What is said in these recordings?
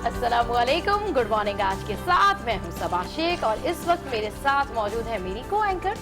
अस्सलामुअलैकुम, good morning. आज के साथ मैं हूं सबा शेख और इस वक्त मेरे साथ मौजूद है मेरी को एंकर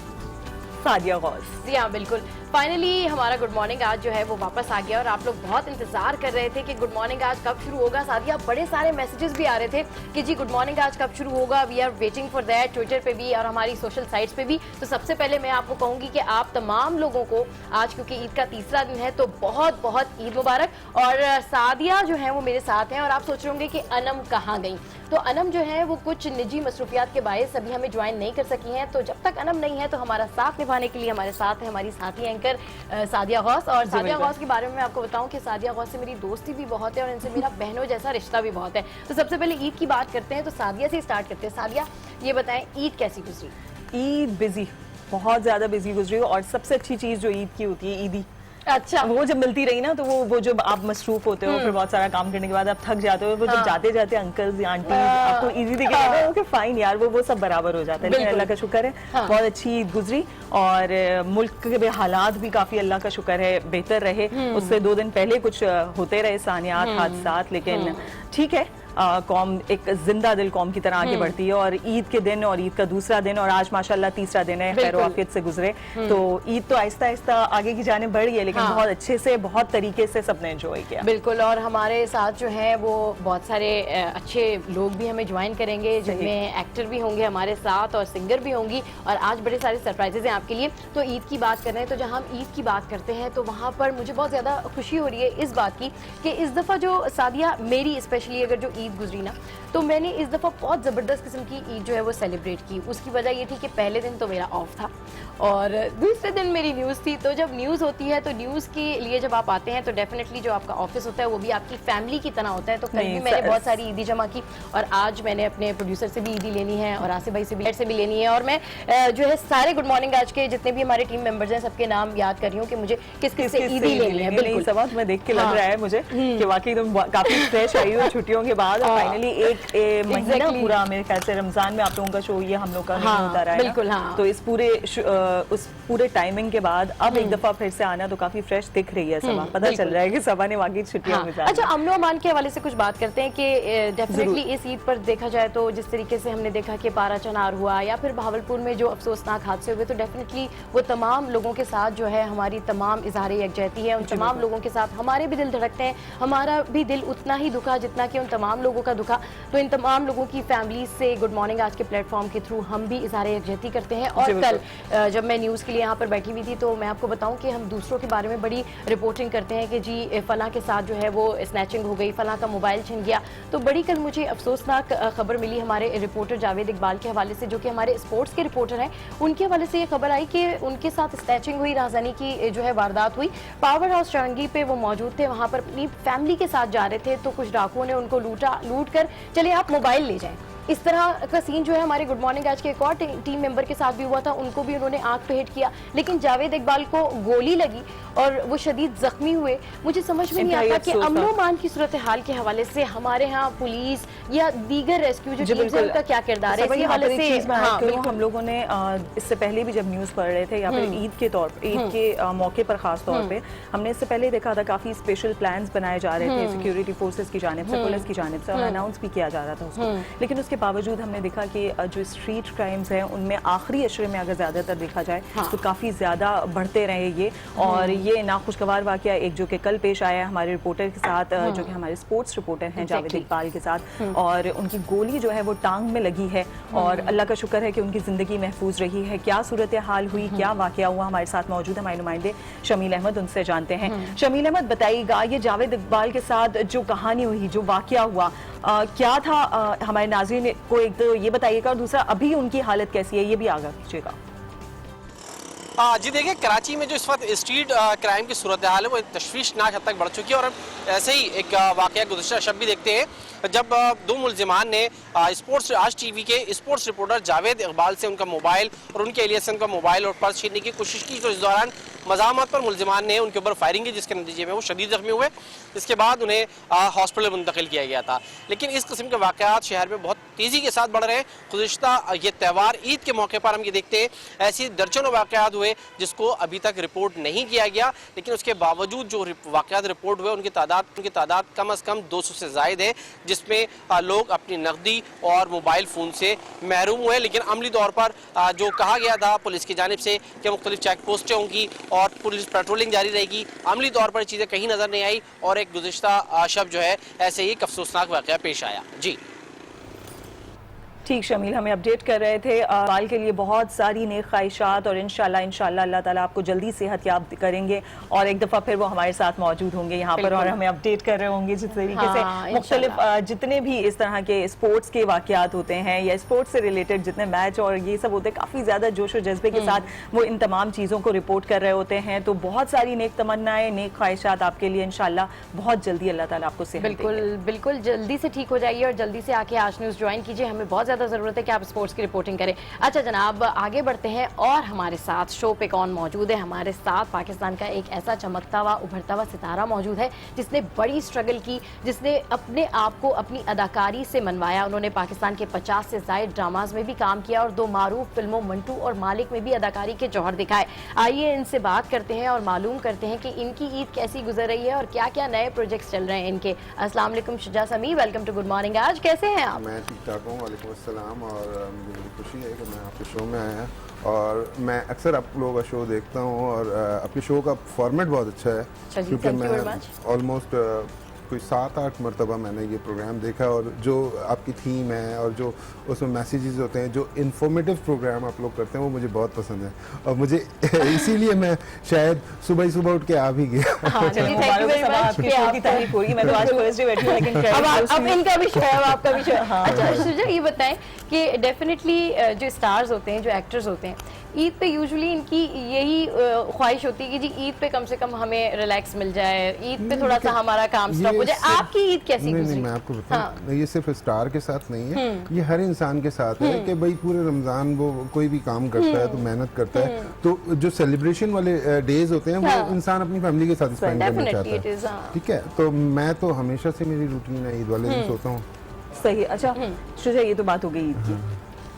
सादिया गौस। जी हाँ, बिल्कुल। फाइनली हमारा गुड मॉर्निंग आज जो है वो वापस आ गया और आप लोग बहुत इंतजार कर रहे थे कि गुड मॉर्निंग आज कब शुरू होगा। सादिया, बड़े सारे मैसेजेस भी आ रहे थे कि जी गुड मॉर्निंग आज कब शुरू होगा। We are waiting for that, Twitter पे भी और हमारी सोशल साइट्स पे भी। तो सबसे पहले मैं आपको कहूंगी कि आप तमाम लोगों को आज, क्योंकि ईद का तीसरा दिन है, तो बहुत बहुत ईद मुबारक। और सादिया जो है वो मेरे साथ हैं और आप सोच रहे होंगे कि अनम कहाँ गई। तो अनम जो है वो कुछ निजी मसरूफियात के बायस अभी हमें ज्वाइन नहीं कर सकी हैं। तो जब तक अनम नहीं है तो हमारा साथ निभाने के लिए हमारे साथ है हमारी साथी एंकर सादिया गौस। और सादिया गौस के बारे में मैं आपको बताऊं कि सादिया गौस से मेरी दोस्ती भी बहुत है और इनसे मेरा बहनों जैसा रिश्ता भी बहुत है। तो सबसे पहले ईद की बात करते हैं, तो सादिया से स्टार्ट करते हैं। सादिया, ये बताएं ईद कैसी गुजरी? ईद बिजी, बहुत ज्यादा बिजी गुजरी और सबसे अच्छी चीज जो ईद की होती है ईदी। अच्छा, वो जब मिलती रही ना तो वो जब आप मसरूफ होते हो, फिर बहुत सारा काम करने के बाद आप थक जाते हो, वो जब जाते जाते अंकल्स या आंटी आपको ईदी दिखे ओके फाइन यार, वो सब बराबर हो जाता है। लेकिन अल्लाह का शुक्र है बहुत अच्छी ईद गुजरी और मुल्क के भी हालात भी काफी अल्लाह का शुक्र है बेहतर रहे। उससे 2 दिन पहले कुछ होते रहे सानियात हादसात, लेकिन ठीक है। कौम एक जिंदा दिल कौम की तरह आगे बढ़ती है और ईद के दिन और ईद का दूसरा दिन और आज माशाल्लाह तीसरा दिन है, खैर आफियत से गुजरे। तो ईद तो आहिस्ता आहिस्ता आगे की जाने बढ़ गई है, लेकिन बहुत अच्छे से बहुत तरीके से सबने एंजॉय किया। बिल्कुल। और हमारे साथ जो है वो बहुत सारे अच्छे लोग भी हमें ज्वाइन करेंगे, जिनमें एक्टर भी होंगे हमारे साथ और सिंगर भी होंगी और आज बड़े सारे सरप्राइजेज हैं आपके लिए। तो ईद की बात कर रहे हैं, तो जहाँ हम ईद की बात करते हैं तो वहाँ पर मुझे बहुत ज़्यादा खुशी हो रही है इस बात की कि इस दफ़ा जो सादिया मेरी स्पेशली अगर जो ईद गुजरी ना, तो मैंने इस दफ़ा बहुत ज़बरदस्त किस्म की ईद जो है वो सेलिब्रेट की। उसकी वजह ये थी कि पहले दिन तो मेरा ऑफ था और दूसरे दिन मेरी न्यूज़ थी। तो जब न्यूज़ होती है तो न्यूज़ के लिए जब आप आते हैं तो डेफिनेटली जो आपका ऑफिस होता है वो भी आपकी फैमिली की तरह होता है। तो कल भी मैंने बहुत सारी ईदी जमा की और आज मैंने अपने प्रोड्यूसर से भी ईदी लेनी है और आसिफ भाई से भी लेनी है। और मैं जो है सारे गुड मॉर्निंग आज के जितने भी हमारे टीम मेंबर्स हैं सबके नाम याद कर रही हूँ कि मुझे किस किस से ईदी लेनी है। बिल्कुल सब मैं देख के लग रहा है मुझे कि वाकई तुम काफी फ्रेश आई हो छुट्टियों के बाद। फाइनली एक महीना पूरा मेरे ख्याल से रमजान में आप लोगों का शो ये हम लोग का नहीं होता रहा है। बिल्कुल। तो इस पूरे टाइमिंग के बाद अब एक दफा फिर से आना तो काफी फ्रेश दिख रही है सबा। पता चल रहा है कि सबा ने वाकई छुट्टियों में जाना। अच्छा, अमनो अमान के हवाले से कुछ बात करते हैं कि डेफिनेटली इस ईद पर देखा जाए तो जिस तरीके से हमने देखा कि पारा चनार हुआ या फिर भावलपुर में जो अफसोसनाक हादसे हुए, तो डेफिनेटली वो तमाम लोगों के साथ जो है हमारी तमाम इजहार यकजहती है। उन तमाम लोगों के साथ हमारे भी दिल धड़कते हैं, हमारा भी दिल उतना ही दुखा जितना कि उन तमाम लोगों का दुखा। तो इन तमाम लोगों की फैमिली से गुड मॉर्निंग आज के प्लेटफॉर्म के थ्रू हम भी इजहार यकजहती करते हैं। और कल जब मैं न्यूज़ के लिए यहाँ पर बैठी हुई थी तो मैं आपको बताऊं कि हम दूसरों के बारे में बड़ी रिपोर्टिंग करते हैं कि जी फला के साथ जो है वो स्नैचिंग हो गई, फला का मोबाइल छिन गया। तो बड़ी कल मुझे अफसोसनाक खबर मिली हमारे रिपोर्टर जावेद इकबाल के हवाले से, जो कि हमारे स्पोर्ट्स के रिपोर्टर हैं। उनके हवाले से ये खबर आई कि उनके साथ स्नैचिंग हुई, राजधानी की जो है वारदात हुई। पावर हाउस चौरंगी पे वो मौजूद थे, वहाँ पर अपनी फैमिली के साथ जा रहे थे तो कुछ डाकुओं ने उनको लूट कर चले आप मोबाइल ले जाएं। इस तरह का सीन जो है हमारे गुड मॉर्निंग आज के एक और टीम मेंबर के साथ भी हुआ था। उनको भी उन्होंने आंख पे हिट किया, लेकिन जावेद इकबाल को गोली लगी और वो शदीद जख्मी हुए। मुझे समझ में नहीं आता कि अमनो मान की सूरत हाल के हवाले से हमारे यहाँ पुलिस या दीगर रेस्क्यू जो टीम्स हैं उनका क्या किरदार है? हम लोगों ने इससे पहले भी जब न्यूज पढ़ रहे थे या फिर ईद के मौके पर खास तौर पे हमने इससे पहले देखा था काफी स्पेशल प्लान्स बनाए जा रहे थे सिक्योरिटी फोर्सेस की जानिब से, पुलिस की जानिब से, अनाउंस भी किया जा रहा था उसको। लेकिन उसके बावजूद हमने देखा कि जो स्ट्रीट क्राइम्स हैं उनमें आखिरी अशरे में अगर ज्यादातर देखा जाए तो काफी ज्यादा बढ़ते रहे ये। और ये नाखुशगवार वाकया एक जो कि कल पेश आया है हमारे रिपोर्टर के साथ, जो कि हमारे स्पोर्ट्स रिपोर्टर हैं जावेद इकबाल के साथ, और उनकी गोली जो है वो टांग में लगी है और अल्लाह का शुक्र है कि उनकी जिंदगी महफूज रही है। क्या सूरत हाल हुई, क्या वाकया हुआ, हमारे साथ मौजूद हमारे नुमाइंदे शमील अहमद, उनसे जानते हैं। शमील अहमद, बताइएगा ये जावेद इकबाल के साथ जो कहानी हुई, जो वाकया हुआ, क्या था? हमारे नाज़रीन को एक तो ये बताइएगा और दूसरा अभी उनकी हालत कैसी है ये भी आगाह कीजिएगा। जी देखिए, कराची में जो इस वक्त स्ट्रीट क्राइम की सूरत हाल है वो तशवीशनाक हद तक बढ़ चुकी है। और ऐसे ही एक वाकया गुज़श्ता शब भी देखते हैं जब 2 मुल्जिमान ने स्पोर्ट्स आज टीवी के स्पोर्ट्स रिपोर्टर जावेद इकबाल से उनका मोबाइल और उनके एलिया से उनका मोबाइल और पर्स छीनने की कोशिश की। तो इस दौरान मज़ामत पर मुल्जिमान ने उनके ऊपर फायरिंग की, जिसके नतीजे में वो शदीद जख्मी हुए। इसके बाद उन्हें हॉस्पिटल मुंतकिल किया गया था। लेकिन इस किस्म के वाक़यात शहर में बहुत तेज़ी के साथ बढ़ रहे हैं। गुज़श्ता ये त्यौहार ईद के मौके पर हम ये देखते हैं ऐसी दर्जनों वाक़यात हुए हुए जिसको अभी तक रिपोर्ट नहीं किया गया, लेकिन उसके बावजूद जो वाकयात रिपोर्ट हुए उनकी तादाद कम अज़ कम 200 से ज़ायद है, जिसमें लोग अपनी नकदी और मोबाइल फ़ोन से महरूम हुए। लेकिन अमली तौर पर जो कहा गया था पुलिस की जानिब से कि मुख्तलिफ चेक पोस्टें होंगी और पुलिस पेट्रोलिंग जारी रहेगी, अमली तौर पर चीज़ें कहीं नज़र नहीं आई और एक गुज़िश्ता शब जो है ऐसे ही एक अफसोसनाक वाक़या पेश आया। जी ठीक, शमील हमें अपडेट कर रहे थे। बाल के लिए बहुत सारी नेक ख्वाहिशात और इंशाल्लाह अल्लाह ताला आपको जल्दी सेहत याब करेंगे और एक दफ़ा फिर वो हमारे साथ मौजूद होंगे यहाँ पर और हमें अपडेट कर रहे होंगे जिस तरीके से मुख्तलिफ जितने भी इस तरह के स्पोर्ट्स के वाक़यात होते हैं या स्पोर्ट्स से रिलेटेड जितने मैच और ये सब होते हैं, काफ़ी ज़्यादा जोश और जज्बे के साथ वो इन तमाम चीज़ों को रिपोर्ट कर रहे होते हैं। तो बहुत सारी नेक तमन्नाएं, नेक ख्वाहिशात आपके लिए, इंशाल्लाह बहुत जल्दी अल्लाह ताला आपको सेहत बिल्कुल बिल्कुल जल्दी से ठीक हो जाइए और जल्दी से आके आज न्यूज़ ज्वाइन कीजिए। हमें बहुत ज़्यादा ज़रूरत है कि आप स्पोर्ट्स की रिपोर्टिंग करें। अच्छा जनाब, आगे बढ़ते हैं और हमारे साथ शो पे कौन मौजूद है? हमारे साथ पाकिस्तान का एक ऐसा चमकता हुआ उभरता हुआ सितारा मौजूद है जिसने बड़ी स्ट्रगल की, जिसने अपने आप को अपनी अदाकारी से मनवाया। उन्होंने पाकिस्तान के 50 से ज़ायद ड्रामाज में भी काम किया और 2 मारूफ फिल्मों मंटू और मालिक में भी अदाकारी के जौहर दिखाए। आइए इनसे बात करते हैं और मालूम करते हैं कि इनकी ईद कैसी गुजर रही है और क्या क्या नए प्रोजेक्ट्स चल रहे हैं इनके। अस्सलाम वालेकुम शुजा समी, वेलकम टू गुड मॉर्निंग। आज कैसे हैं आप? मैं ठीक ठाक हूँ, वालेकुम अस्सलाम। और मुझे बड़ी खुशी है कि मैं आपके शो में आया और मैं अक्सर आप लोगों का शो देखता हूँ और आपके शो का फॉर्मेट बहुत अच्छा है, क्योंकि मैं ऑलमोस्ट कोई 7-8 मरतबा मैंने ये प्रोग्राम देखा और जो आपकी थीम है और जो उसमें मैसेजेस होते हैं, जो इन्फॉर्मेटिव प्रोग्राम आप लोग करते हैं वो मुझे बहुत पसंद है और मुझे इसीलिए मैं शायद सुबह ही सुबह उठ के आ भी गया। अब इनका भी शो है, अब आपका भी शो है। अच्छा शुजा, ये बताएं कि डेफिनेटली जो स्टार्स होते हैं, जो एक्टर्स होते हैं, ईद पे यूजुअली इनकी यही ख्वाहिश होती है कि जी ईद पे कम से कम हमें रिलैक्स मिल जाए, ईद पे थोड़ा सा हमारा काम स्टॉप हो जाए। आपकी ईद कैसी गुजरी? नहीं, मैं आपको बताऊं, ये सिर्फ स्टार के साथ नहीं है, ये हर इंसान के साथ है कि भाई पूरे रमजान वो कोई भी काम करता है तो मेहनत करता है, तो जो सेलिब्रेशन वाले डेज होते हैं वो इंसान अपनी फैमिली के साथ स्पेंड करना चाहता है। ठीक है, तो मैं तो हमेशा से मेरी रूटीन है ईद वाले दिन सोता हूँ। सही। अच्छा शुजा, ये तो बात हो गई ईद की।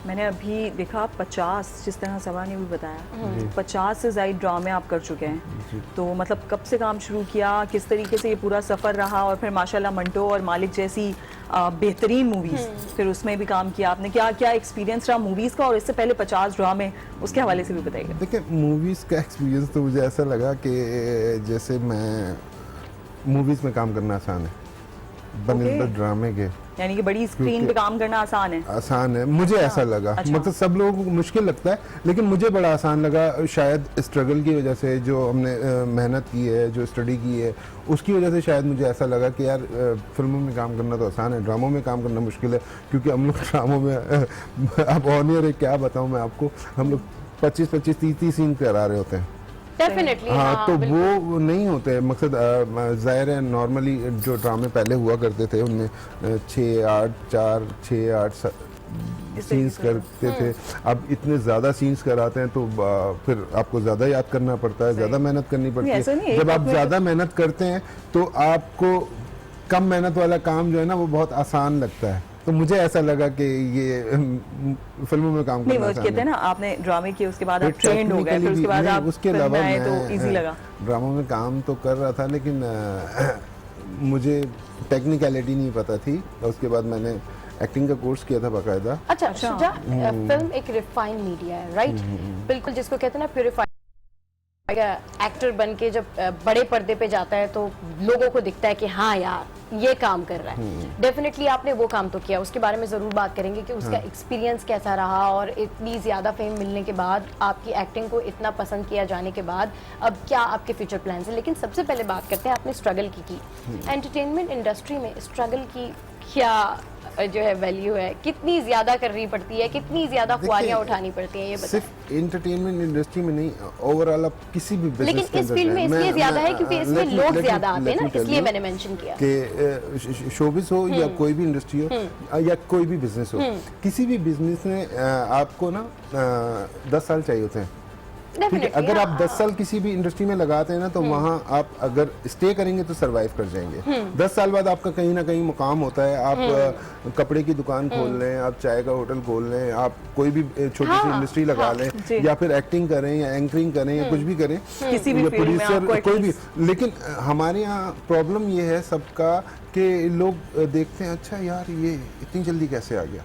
मैंने अभी देखा 50, जिस तरह सबा ने भी बताया, 50 से ज़ायद ड्रामे आप कर चुके हैं। तो मतलब कब से काम शुरू किया, किस तरीके से ये पूरा सफ़र रहा और फिर माशाल्लाह मंटो और मालिक जैसी बेहतरीन मूवीज़, फिर उसमें भी काम किया आपने, क्या क्या एक्सपीरियंस रहा मूवीज़ का और इससे पहले 50 ड्रामे, उसके हवाले से भी बताइए। देखिए, मूवीज़ का एक्सपीरियंस तो मुझे ऐसा लगा कि जैसे मैं मूवीज़ में काम करना आसान है बनिस्बत ड्रामे के, यानी कि बड़ी स्क्रीन पे काम करना आसान है। आसान है, मुझे ऐसा लगा। मतलब सब लोगों को मुश्किल लगता है लेकिन मुझे बड़ा आसान लगा, शायद स्ट्रगल की वजह से, जो हमने मेहनत की है, जो स्टडी की है, उसकी वजह से शायद मुझे ऐसा लगा कि यार फिल्मों में काम करना तो आसान है, ड्रामों में काम करना मुश्किल है, क्योंकि हम लोग ड्रामों में अब ऑनियर है, क्या बताऊँ मैं आपको, हम लोग 25-25, 30-30 सीन करा रहे होते हैं। डेफिनेटली हाँ, तो वो नहीं होते। मकसद ज़ाहिर है, नॉर्मली जो ड्रामे पहले हुआ करते थे उनमें 6-8 सीन्स करते थे, अब इतने ज़्यादा सीन्स कराते हैं तो फिर आपको ज़्यादा याद करना पड़ता है, ज़्यादा मेहनत करनी पड़ती है। जब आप ज़्यादा मेहनत करते हैं तो आपको कम मेहनत वाला काम जो है ना वो बहुत आसान लगता है। तो मुझे ऐसा लगा कि ये फिल्मों में काम करना आसान है। कहते हैं ना, आपने ड्रामे किए, उसके बाद आप ट्रेंड हो गए, फिर उसके बाद आप उसके अलावा मैं तो इजी लगा। ड्रामों में काम तो कर रहा था लेकिन मुझे टेक्निकलिटी नहीं पता थी। उसके बाद मैंने एक्टिंग का कोर्स किया था बाकायदा। अच्छा शुजा, फिल्म एक रिफाइंड मीडिया है, राइट? बिल्कुल, जिसको कहते हैं ना प्यूरिफाइड एक्टर बन के जब बड़े पर्दे पे जाता है तो लोगों को दिखता है कि हाँ यार ये काम कर रहा है। डेफिनेटली आपने वो काम तो किया, उसके बारे में ज़रूर बात करेंगे कि उसका एक्सपीरियंस कैसा रहा और इतनी ज़्यादा फेम मिलने के बाद, आपकी एक्टिंग को इतना पसंद किया जाने के बाद अब क्या आपके फ्यूचर प्लान्स हैं। लेकिन सबसे पहले बात करते हैं, आपने स्ट्रगल की एंटरटेनमेंट इंडस्ट्री में स्ट्रगल की क्या जो है वैल्यू है, कितनी ज्यादा करनी पड़ती है, कितनी ज्यादा ख्वारियां उठानी पड़ती हैं, ये बताएं। सिर्फ एंटरटेनमेंट इंडस्ट्री में नहीं, ओवरऑल आप किसी भी बिजनेस, लेकिन इस फील्ड में इसलिए ज्यादा है क्योंकि इसमें लोग ज्यादा आते हैं ना, इसलिए मैंने मेंशन किया कि शोबिस हो या कोई भी इंडस्ट्री हो या कोई भी बिजनेस हो, किसी भी बिजनेस में आपको ना 10 साल चाहिए होते हैं ठीक है, Definitely, अगर आप हाँ। 10 साल किसी भी इंडस्ट्री में लगाते हैं ना तो वहाँ आप अगर स्टे करेंगे तो सरवाइव कर जाएंगे। 10 साल बाद आपका कहीं ना कहीं मुकाम होता है, आप कपड़े की दुकान खोल लें, आप चाय का होटल खोल लें, आप कोई भी छोटी सी इंडस्ट्री लगा लें, जी। या फिर एक्टिंग करें या एंकरिंग करें या कुछ भी करें, किसी भी या फील्ड में आपको कोई भी। at लेकिन हमारे यहाँ प्रॉब्लम ये है सबका कि लोग देखते हैं अच्छा यार ये इतनी जल्दी कैसे आ गया,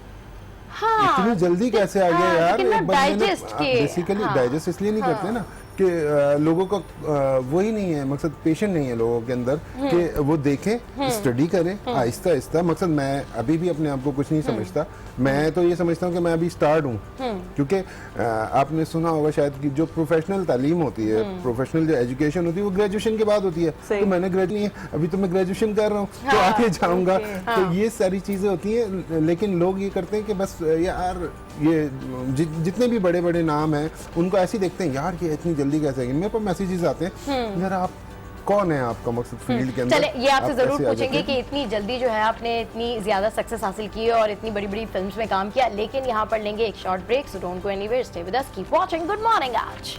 इतनी जल्दी कैसे आ गया यार। लेकिन ना एक बंदे ने digest के- बेसिकली हाँ। डाइजेस्ट इसलिए नहीं करते ना कि लोगों का वही नहीं है, मकसद पेशेंट नहीं है लोगों के अंदर कि वो देखें, स्टडी करें आहिस्ता आहिस्ता। मकसद मैं अभी भी अपने आप को कुछ नहीं समझता, मैं तो ये समझता हूँ कि मैं अभी स्टार्ट हूँ, क्योंकि आपने सुना होगा शायद कि जो प्रोफेशनल तालीम होती है, प्रोफेशनल जो एजुकेशन होती है वो ग्रेजुएशन के बाद होती है। तो मैंने ग्रेजुएशन नहीं है, अभी तो मैं ग्रेजुएशन कर रहा हूँ, तो आगे जाऊँगा। तो ये सारी चीज़ें होती हैं, लेकिन लोग ये करते हैं कि बस यार ये जितने भी बड़े बड़े नाम हैं उनको ऐसे ही देखते हैं, यार ये इतनी जल्दी कैसे आएंगे। मेरे पास मैसेजेस आते हैं, यार आप कौन है, आपका मकसद फील्ड के अंदर। चले ये आपसे आप जरूर कैसे आ पूछेंगे जाते कि इतनी जल्दी जो है आपने इतनी ज्यादा सक्सेस हासिल की और इतनी बड़ी बड़ी फिल्म्स में काम किया, लेकिन यहाँ पर लेंगे एक short break, so don't go anywhere, stay with us, keep watching good morning Aaj.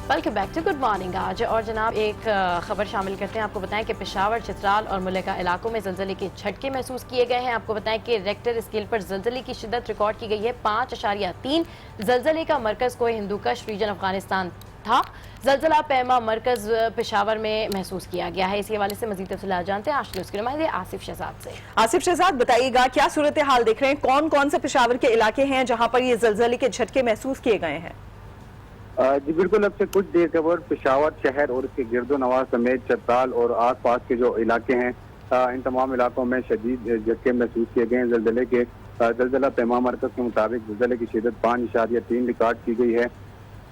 Welcome back to good morning Aaj. और जनाब एक खबर शामिल करते हैं। आपको बताएं कि पेशावर, चित्राल और मुल्लिका इलाकों में जलजले के झटके महसूस किए गए हैं। आपको बताएं कि रेक्टर स्केल पर जलजले की शिद्दत रिकॉर्ड की गई है 5.3। जलजले का मरकज कोई हिंदूकश रीजन अफगानिस्तान था। जलजला पैमा मरकज पेशावर में महसूस किया गया है। इसी हवाले से मजीद तफसीलात जानते हैं आज न्यूज़ के नुमाइंदे आसिफ शहजाद से। आसिफ शहजाद, बताइएगा क्या सूरत हाल देख रहे हैं, कौन कौन से पेशावर के इलाके हैं जहां पर ये जलजले के झटके महसूस किए गए हैं? जी बिल्कुल, अब से कुछ देर कबर पेशावर शहर और इसके गिरदो नवाज समेत चित्राल और आसपास के जो इलाके हैं, इन तमाम इलाकों में शदीद झटके महसूस किए गए हैं जलजले के। जलजला पैमा मरकज के मुताबिक जलजले की शिदत 5.3 रिकॉर्ड की गई है,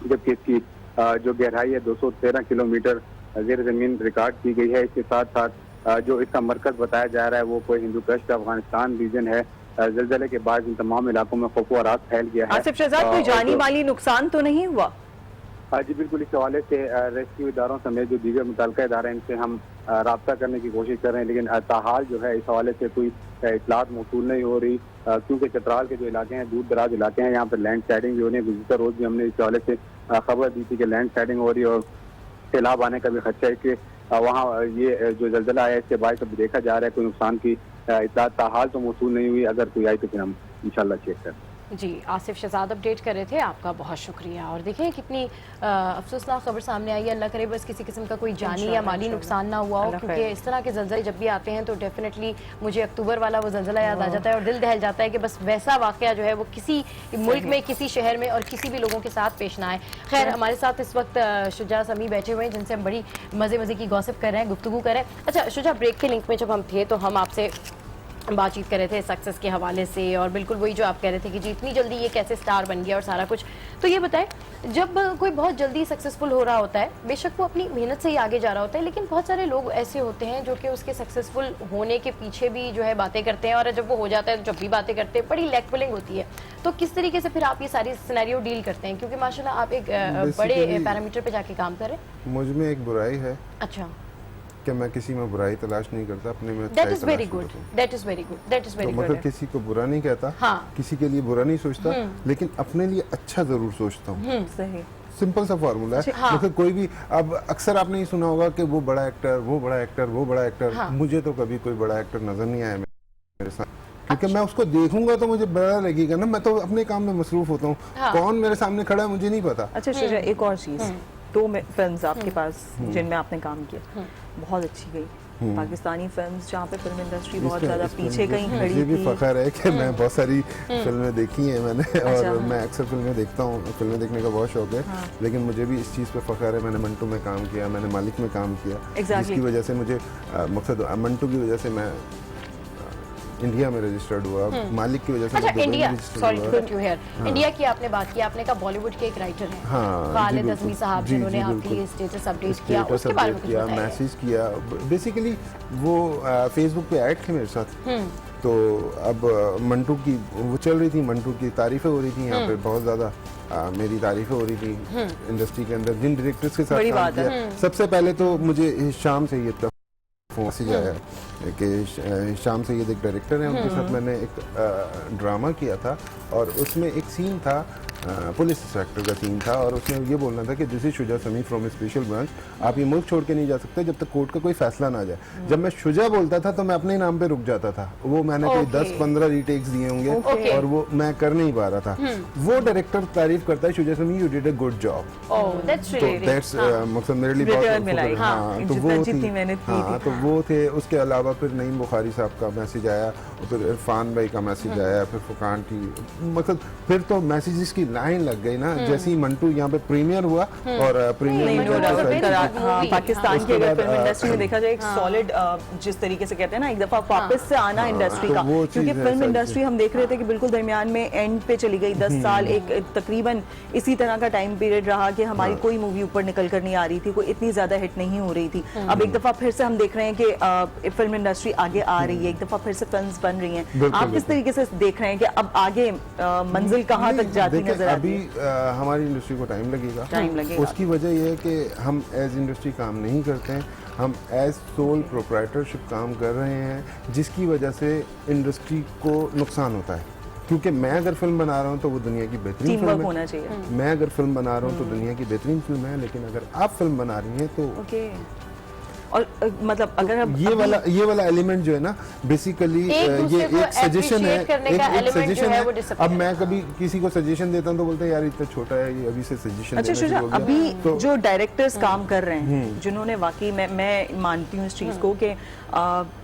जबकि इसकी जो गहराई है 213 किलोमीटर ज़ेर ज़मीन रिकॉर्ड की गई है। इसके साथ साथ जो इसका मरकज बताया जा रहा है वो कोई हिंदूकश अफगानिस्तान रीजन है। जलजले के बाद इन तमाम इलाकों में खौफ व रात फैल गया है। आसिफ शहजाद, कोई जानी माली नुकसान तो नहीं हुआ? जी बिल्कुल, इस हवाले से रेस्क्यू इदारों समेत जो दीगर मुतल्लिका इदारे हैं इनसे हम राब्ता करने की कोशिश कर रहे हैं, लेकिन ताहाल जो है इस हवाले से कोई इतलात मौसूल नहीं हो रही, क्योंकि चित्राल के जो इलाके हैं दूर दराज इलाके हैं, यहाँ पर लैंड स्लाइडिंग भी हो रही है। गुज़िश्ता रोज भी हमने इस हवाले से खबर दी थी कि लैंड स्लाइडिंग हो रही है और सैलाब आने का भी खदशा है कि वहाँ ये जो जलजला आया इसके बाद अभी देखा जा रहा है कोई नुकसान की इतलात ताहाल तो मौसूल नहीं हुई। अगर कोई आई तो फिर हम इंशाल्लाह चेक करें। जी, आसिफ शहजाद अपडेट कर रहे थे, आपका बहुत शुक्रिया। और देखिए कितनी अफसोसनाक खबर सामने आई है। अल्लाह करे बस किसी किस्म का कोई जानी या माली नुकसान ना हुआ हो, क्योंकि इस तरह के जलजले जब भी आते हैं तो डेफिनेटली मुझे अक्टूबर वाला वो जलजला याद आ जाता है और दिल दहल जाता है कि बस वैसा वाकया जो है वो किसी मुल्क में, किसी शहर में और किसी भी लोगों के साथ पेश ना आए। खैर, हमारे साथ इस वक्त शुजा समी बैठे हुए हैं जिनसे हम बड़ी मज़े की गॉसिप कर रहे हैं, गुफ्तगू कर रहे हैं। अच्छा शुजा, ब्रेक के लिंक में जब हम थे तो हम आपसे बातचीत कर रहे थे सक्सेस के हवाले से, और बिल्कुल वही जो आप कह रहे थे कि जी इतनी जल्दी ये कैसे स्टार बन गया और सारा कुछ। तो ये बताएं, जब कोई बहुत जल्दी सक्सेसफुल हो रहा होता है, बेशक वो अपनी मेहनत से ही आगे जा रहा होता है, लेकिन बहुत सारे लोग ऐसे होते हैं जो कि उसके सक्सेसफुल होने के पीछे भी जो है बातें करते हैं, और जब वो हो जाता है, जब भी बातें करते हैं बड़ी लैक पुलिंग होती है। तो किस तरीके से फिर आप ये सारी सिनेरियो डील करते हैं, क्योंकि माशाल्लाह आप एक बड़े पैरामीटर पे जाके काम कर रहे हैं? मुझ में एक बुराई है अच्छा, कि मैं किसी में बुराई तलाश नहीं करता, अपने में that is very good, that is very good, that is very मतलब गुड। किसी को बुरा नहीं कहता, हाँ। किसी के लिए बुरा नहीं सोचता, लेकिन अपने लिए अच्छा जरूर सोचता हूँ। सही, सिंपल सा फार्मूला है। हाँ। मतलब कोई भी, अब अक्सर आपने ये सुना होगा कि वो बड़ा एक्टर, वो बड़ा एक्टर, वो बड़ा एक्टर। हाँ। मुझे तो कभी कोई बड़ा एक्टर नजर नहीं आया मेरे साथ, क्योंकि मैं उसको देखूंगा तो मुझे बड़ा लगेगा ना, मैं तो अपने काम में मसरूफ होता हूँ। हाँ। कौन मेरे सामने खड़ा है मुझे नहीं पता। अच्छा शुजा, एक और चीज, 2 फिल्म्स आपके पास जिनमें आपने काम किया, बहुत अच्छी गई। पाकिस्तानी फिल्म्स जहाँ पे फिल्म इंडस्ट्री बहुत ज्यादा पीछे कहीं खड़ी मुझे भी थी। फख्र है कि मैं बहुत सारी फिल्में देखी हैं मैंने, और मैं अक्सर फिल्में देखता हूँ, फिल्में देखने का बहुत शौक है। लेकिन मुझे भी इस चीज़ पे फख्र है, मैंने मंटू में काम किया, मैंने मालिक में काम किया, जिसकी वजह से मुझे मकसद मंटू की वजह से मैं इंडिया में रजिस्टर्ड हुआ, मालिक की वजह से अच्छा मैं दुबई में इंडिया, registered सॉरी हुआ। To cut you here, India की आपने बात की, आपने कहा बॉलीवुड के एक राइटर हैं हाँ, खालिद जी, अज़मी बिल्कुल। साहब, जी, जिन्होंने जी, आपके बिल्कुल। लिए स्टेटस अपडेट किया, स्टेटस उसके बारे में अपडेट कुछ किया, बताइए। मैसेज किया। बेसिकली वो फेसबुक पे ऐड थे मेरे साथ, तो अब मंटू की वो चल रही थी, मंटू की तारीफें हो रही थी यहाँ पे बहुत ज़्यादा, मेरी तारीफें हो रही थी इंडस्ट्री के अंदर जिन डायरेक्टर्स के साथ बड़ी काम बात है। किया। सबसे पहले तो मुझे शाम सैयद का मैसेज आया कि शाम सैयद एक डायरेक्टर हैं, उनके साथ मैंने एक ड्रामा किया था और उसमें एक सीन था, पुलिस इंस्पेक्टर का सीन था, और उसमें ये बोलना था कि दिस इज शुजा समी फ्रॉम स्पेशल ब्रांच, आप ये मुल्क छोड़ के नहीं जा सकते जब तक कोर्ट का कोई फैसला ना जाए। जब मैं शुजा बोलता था तो मैं अपने ही नाम पे रुक जाता था, वो मैंने कोई 10-15 रीटेक्स दिए होंगे और वो मैं कर नहीं पा रहा था। वो डायरेक्टर तारीफ करता है, शुजा समी you did a good job. Oh that's तो रियली दैट्स मकसद मेरे लिए Return बहुत मिला, हाँ, तो जितना वो जितनी थी, मेहनत की हाँ, थी। तो वो थे। उसके अलावा फिर नईम बुखारी साहब का मैसेज आया, फिर इरफान भाई का मैसेज आया, फिर फुकान की, मतलब फिर तो मैसेजेस की लाइन लग गई ना। जैसे ही मंटू यहाँ पे प्रीमियर हुआ और प्रीमियर नहीं, में no जो doubt, very सारी- good हाँ, movie, पाकिस्तान उसके की अगर बाद, फिल्म इंडस्ट्री में देखा जाए एक सॉलिड, जिस तरीके से कहते हैं ना, एक दफा वापस से आना इंडस्ट्री तो का, वो चीज़ क्योंकि है फिल्म सारी इंडस्ट्री हम देख रहे थे कि बिल्कुल दरमियान में एंड पे चली गई। 10 साल एक तकरीबन इसी तरह का टाइम पीरियड रहा कि हमारी कोई मूवी ऊपर निकल कर नहीं आ रही थी, कोई इतनी ज्यादा हिट नहीं हो रही थी। अब एक दफा फिर से हम देख रहे हैं कि फिल्म इंडस्ट्री आगे आ रही है, एक दफा फिर से फिल्म्स बन रही हैं। बिल्कुल, आप किस तरीके से देख रहे हैं कि अब आगे मंजिल कहाँ तक नहीं, जाती देखिए, नजर आती अभी है? हमारी इंडस्ट्री को टाइम लगेगा। टाइम लगेगा। उसकी वजह यह है कि हम एज इंडस्ट्री काम नहीं करते हैं, हम एज सोल प्रोप्राइटरशिप काम कर रहे हैं, जिसकी वजह से इंडस्ट्री को नुकसान होता है। क्योंकि मैं अगर फिल्म बना रहा हूँ तो वो दुनिया की बेहतरीन टीम वर्क फिल्म होना है, चाहिए। मैं अगर फिल्म बना रहा हूँ तो दुनिया की बेहतरीन फिल्म है, लेकिन अगर आप फिल्म बना रही हैं तो ओके। और मतलब अगर अब ये वाला एलिमेंट जो है ना, बेसिकली एक दूसरे ये को एक सजेशन है, appreciate करने का element जो सजेशन है वो है। disappear अब मैं कभी किसी को सजेशन देता हूँ तो बोलते हैं यार इतना छोटा है, ये अभी से सजेशन अच्छा देना शुजा, शुरू हो गया। अभी तो जो डायरेक्टर्स काम कर रहे हैं, जिन्होंने वाकई मैं मानती हूँ इस चीज़ को कि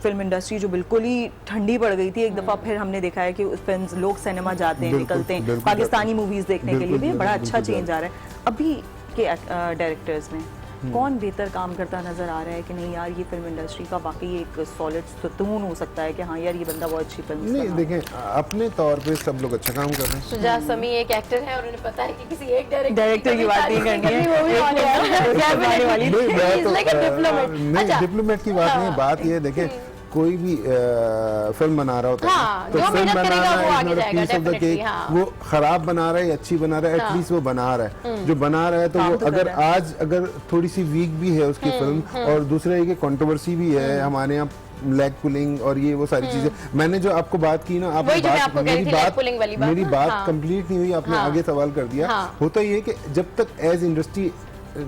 फिल्म इंडस्ट्री जो बिल्कुल ही ठंडी पड़ गई थी, एक दफ़ा फिर हमने देखा है कि फिल्म लोग सिनेमा जाते हैं, बिल्कुल, निकलते हैं, बिल्कुल पाकिस्तानी जाते हैं। मूवीज़ देखने के लिए बिल्कुल, भी बड़ा बिल्कुल, अच्छा बिल्कुल चेंज आ रहा है। अभी के डायरेक्टर्स में कौन बेहतर काम करता नजर आ रहा है कि नहीं यार ये फिल्म इंडस्ट्री का वाकई एक सॉलिड सतून हो सकता है कि हाँ यार ये बंदा बहुत अच्छी फिल्म नहीं, देखें अपने तौर पे सब लोग अच्छा काम कर रहे हैं। शुजा समी एक एक्टर है और उन्हें पता है कि किसी एक डायरेक्टर की बात नहीं करनी है, वो भी होने वाला है। नहीं, मैं He's तो, like a diplomat. नहीं, अच्छा। डिप्लोमेट की बात नहीं है, बात ये है, देखें कोई भी फिल्म बना रहा होता है हाँ, तो जो फिल्म मेहनत करेगा बनाना वो is आगे not a जाएगा, piece of the definitely, cake। हाँ। वो खराब बना रहा है या अच्छी बना रहा है, एटलीस्ट वो बना रहा है। जो बना रहा है तो काम वो तो कर अगर रहा आज अगर थोड़ी सी वीक भी है उसकी फिल्म, और दूसरा ये कि कंट्रोवर्सी भी है हमारे यहाँ, लेग पुलिंग और ये वो सारी चीजें। मैंने जो आपको बात की ना, आपने वही जो मैं आपको कह रही थी, leg pulling वाली बात मेरी ना, बात हाँ। कंप्लीट नहीं हुई, आपने हाँ। आगे सवाल कर दिया। हाँ। होता ये है कि जब तक एज इंडस्ट्री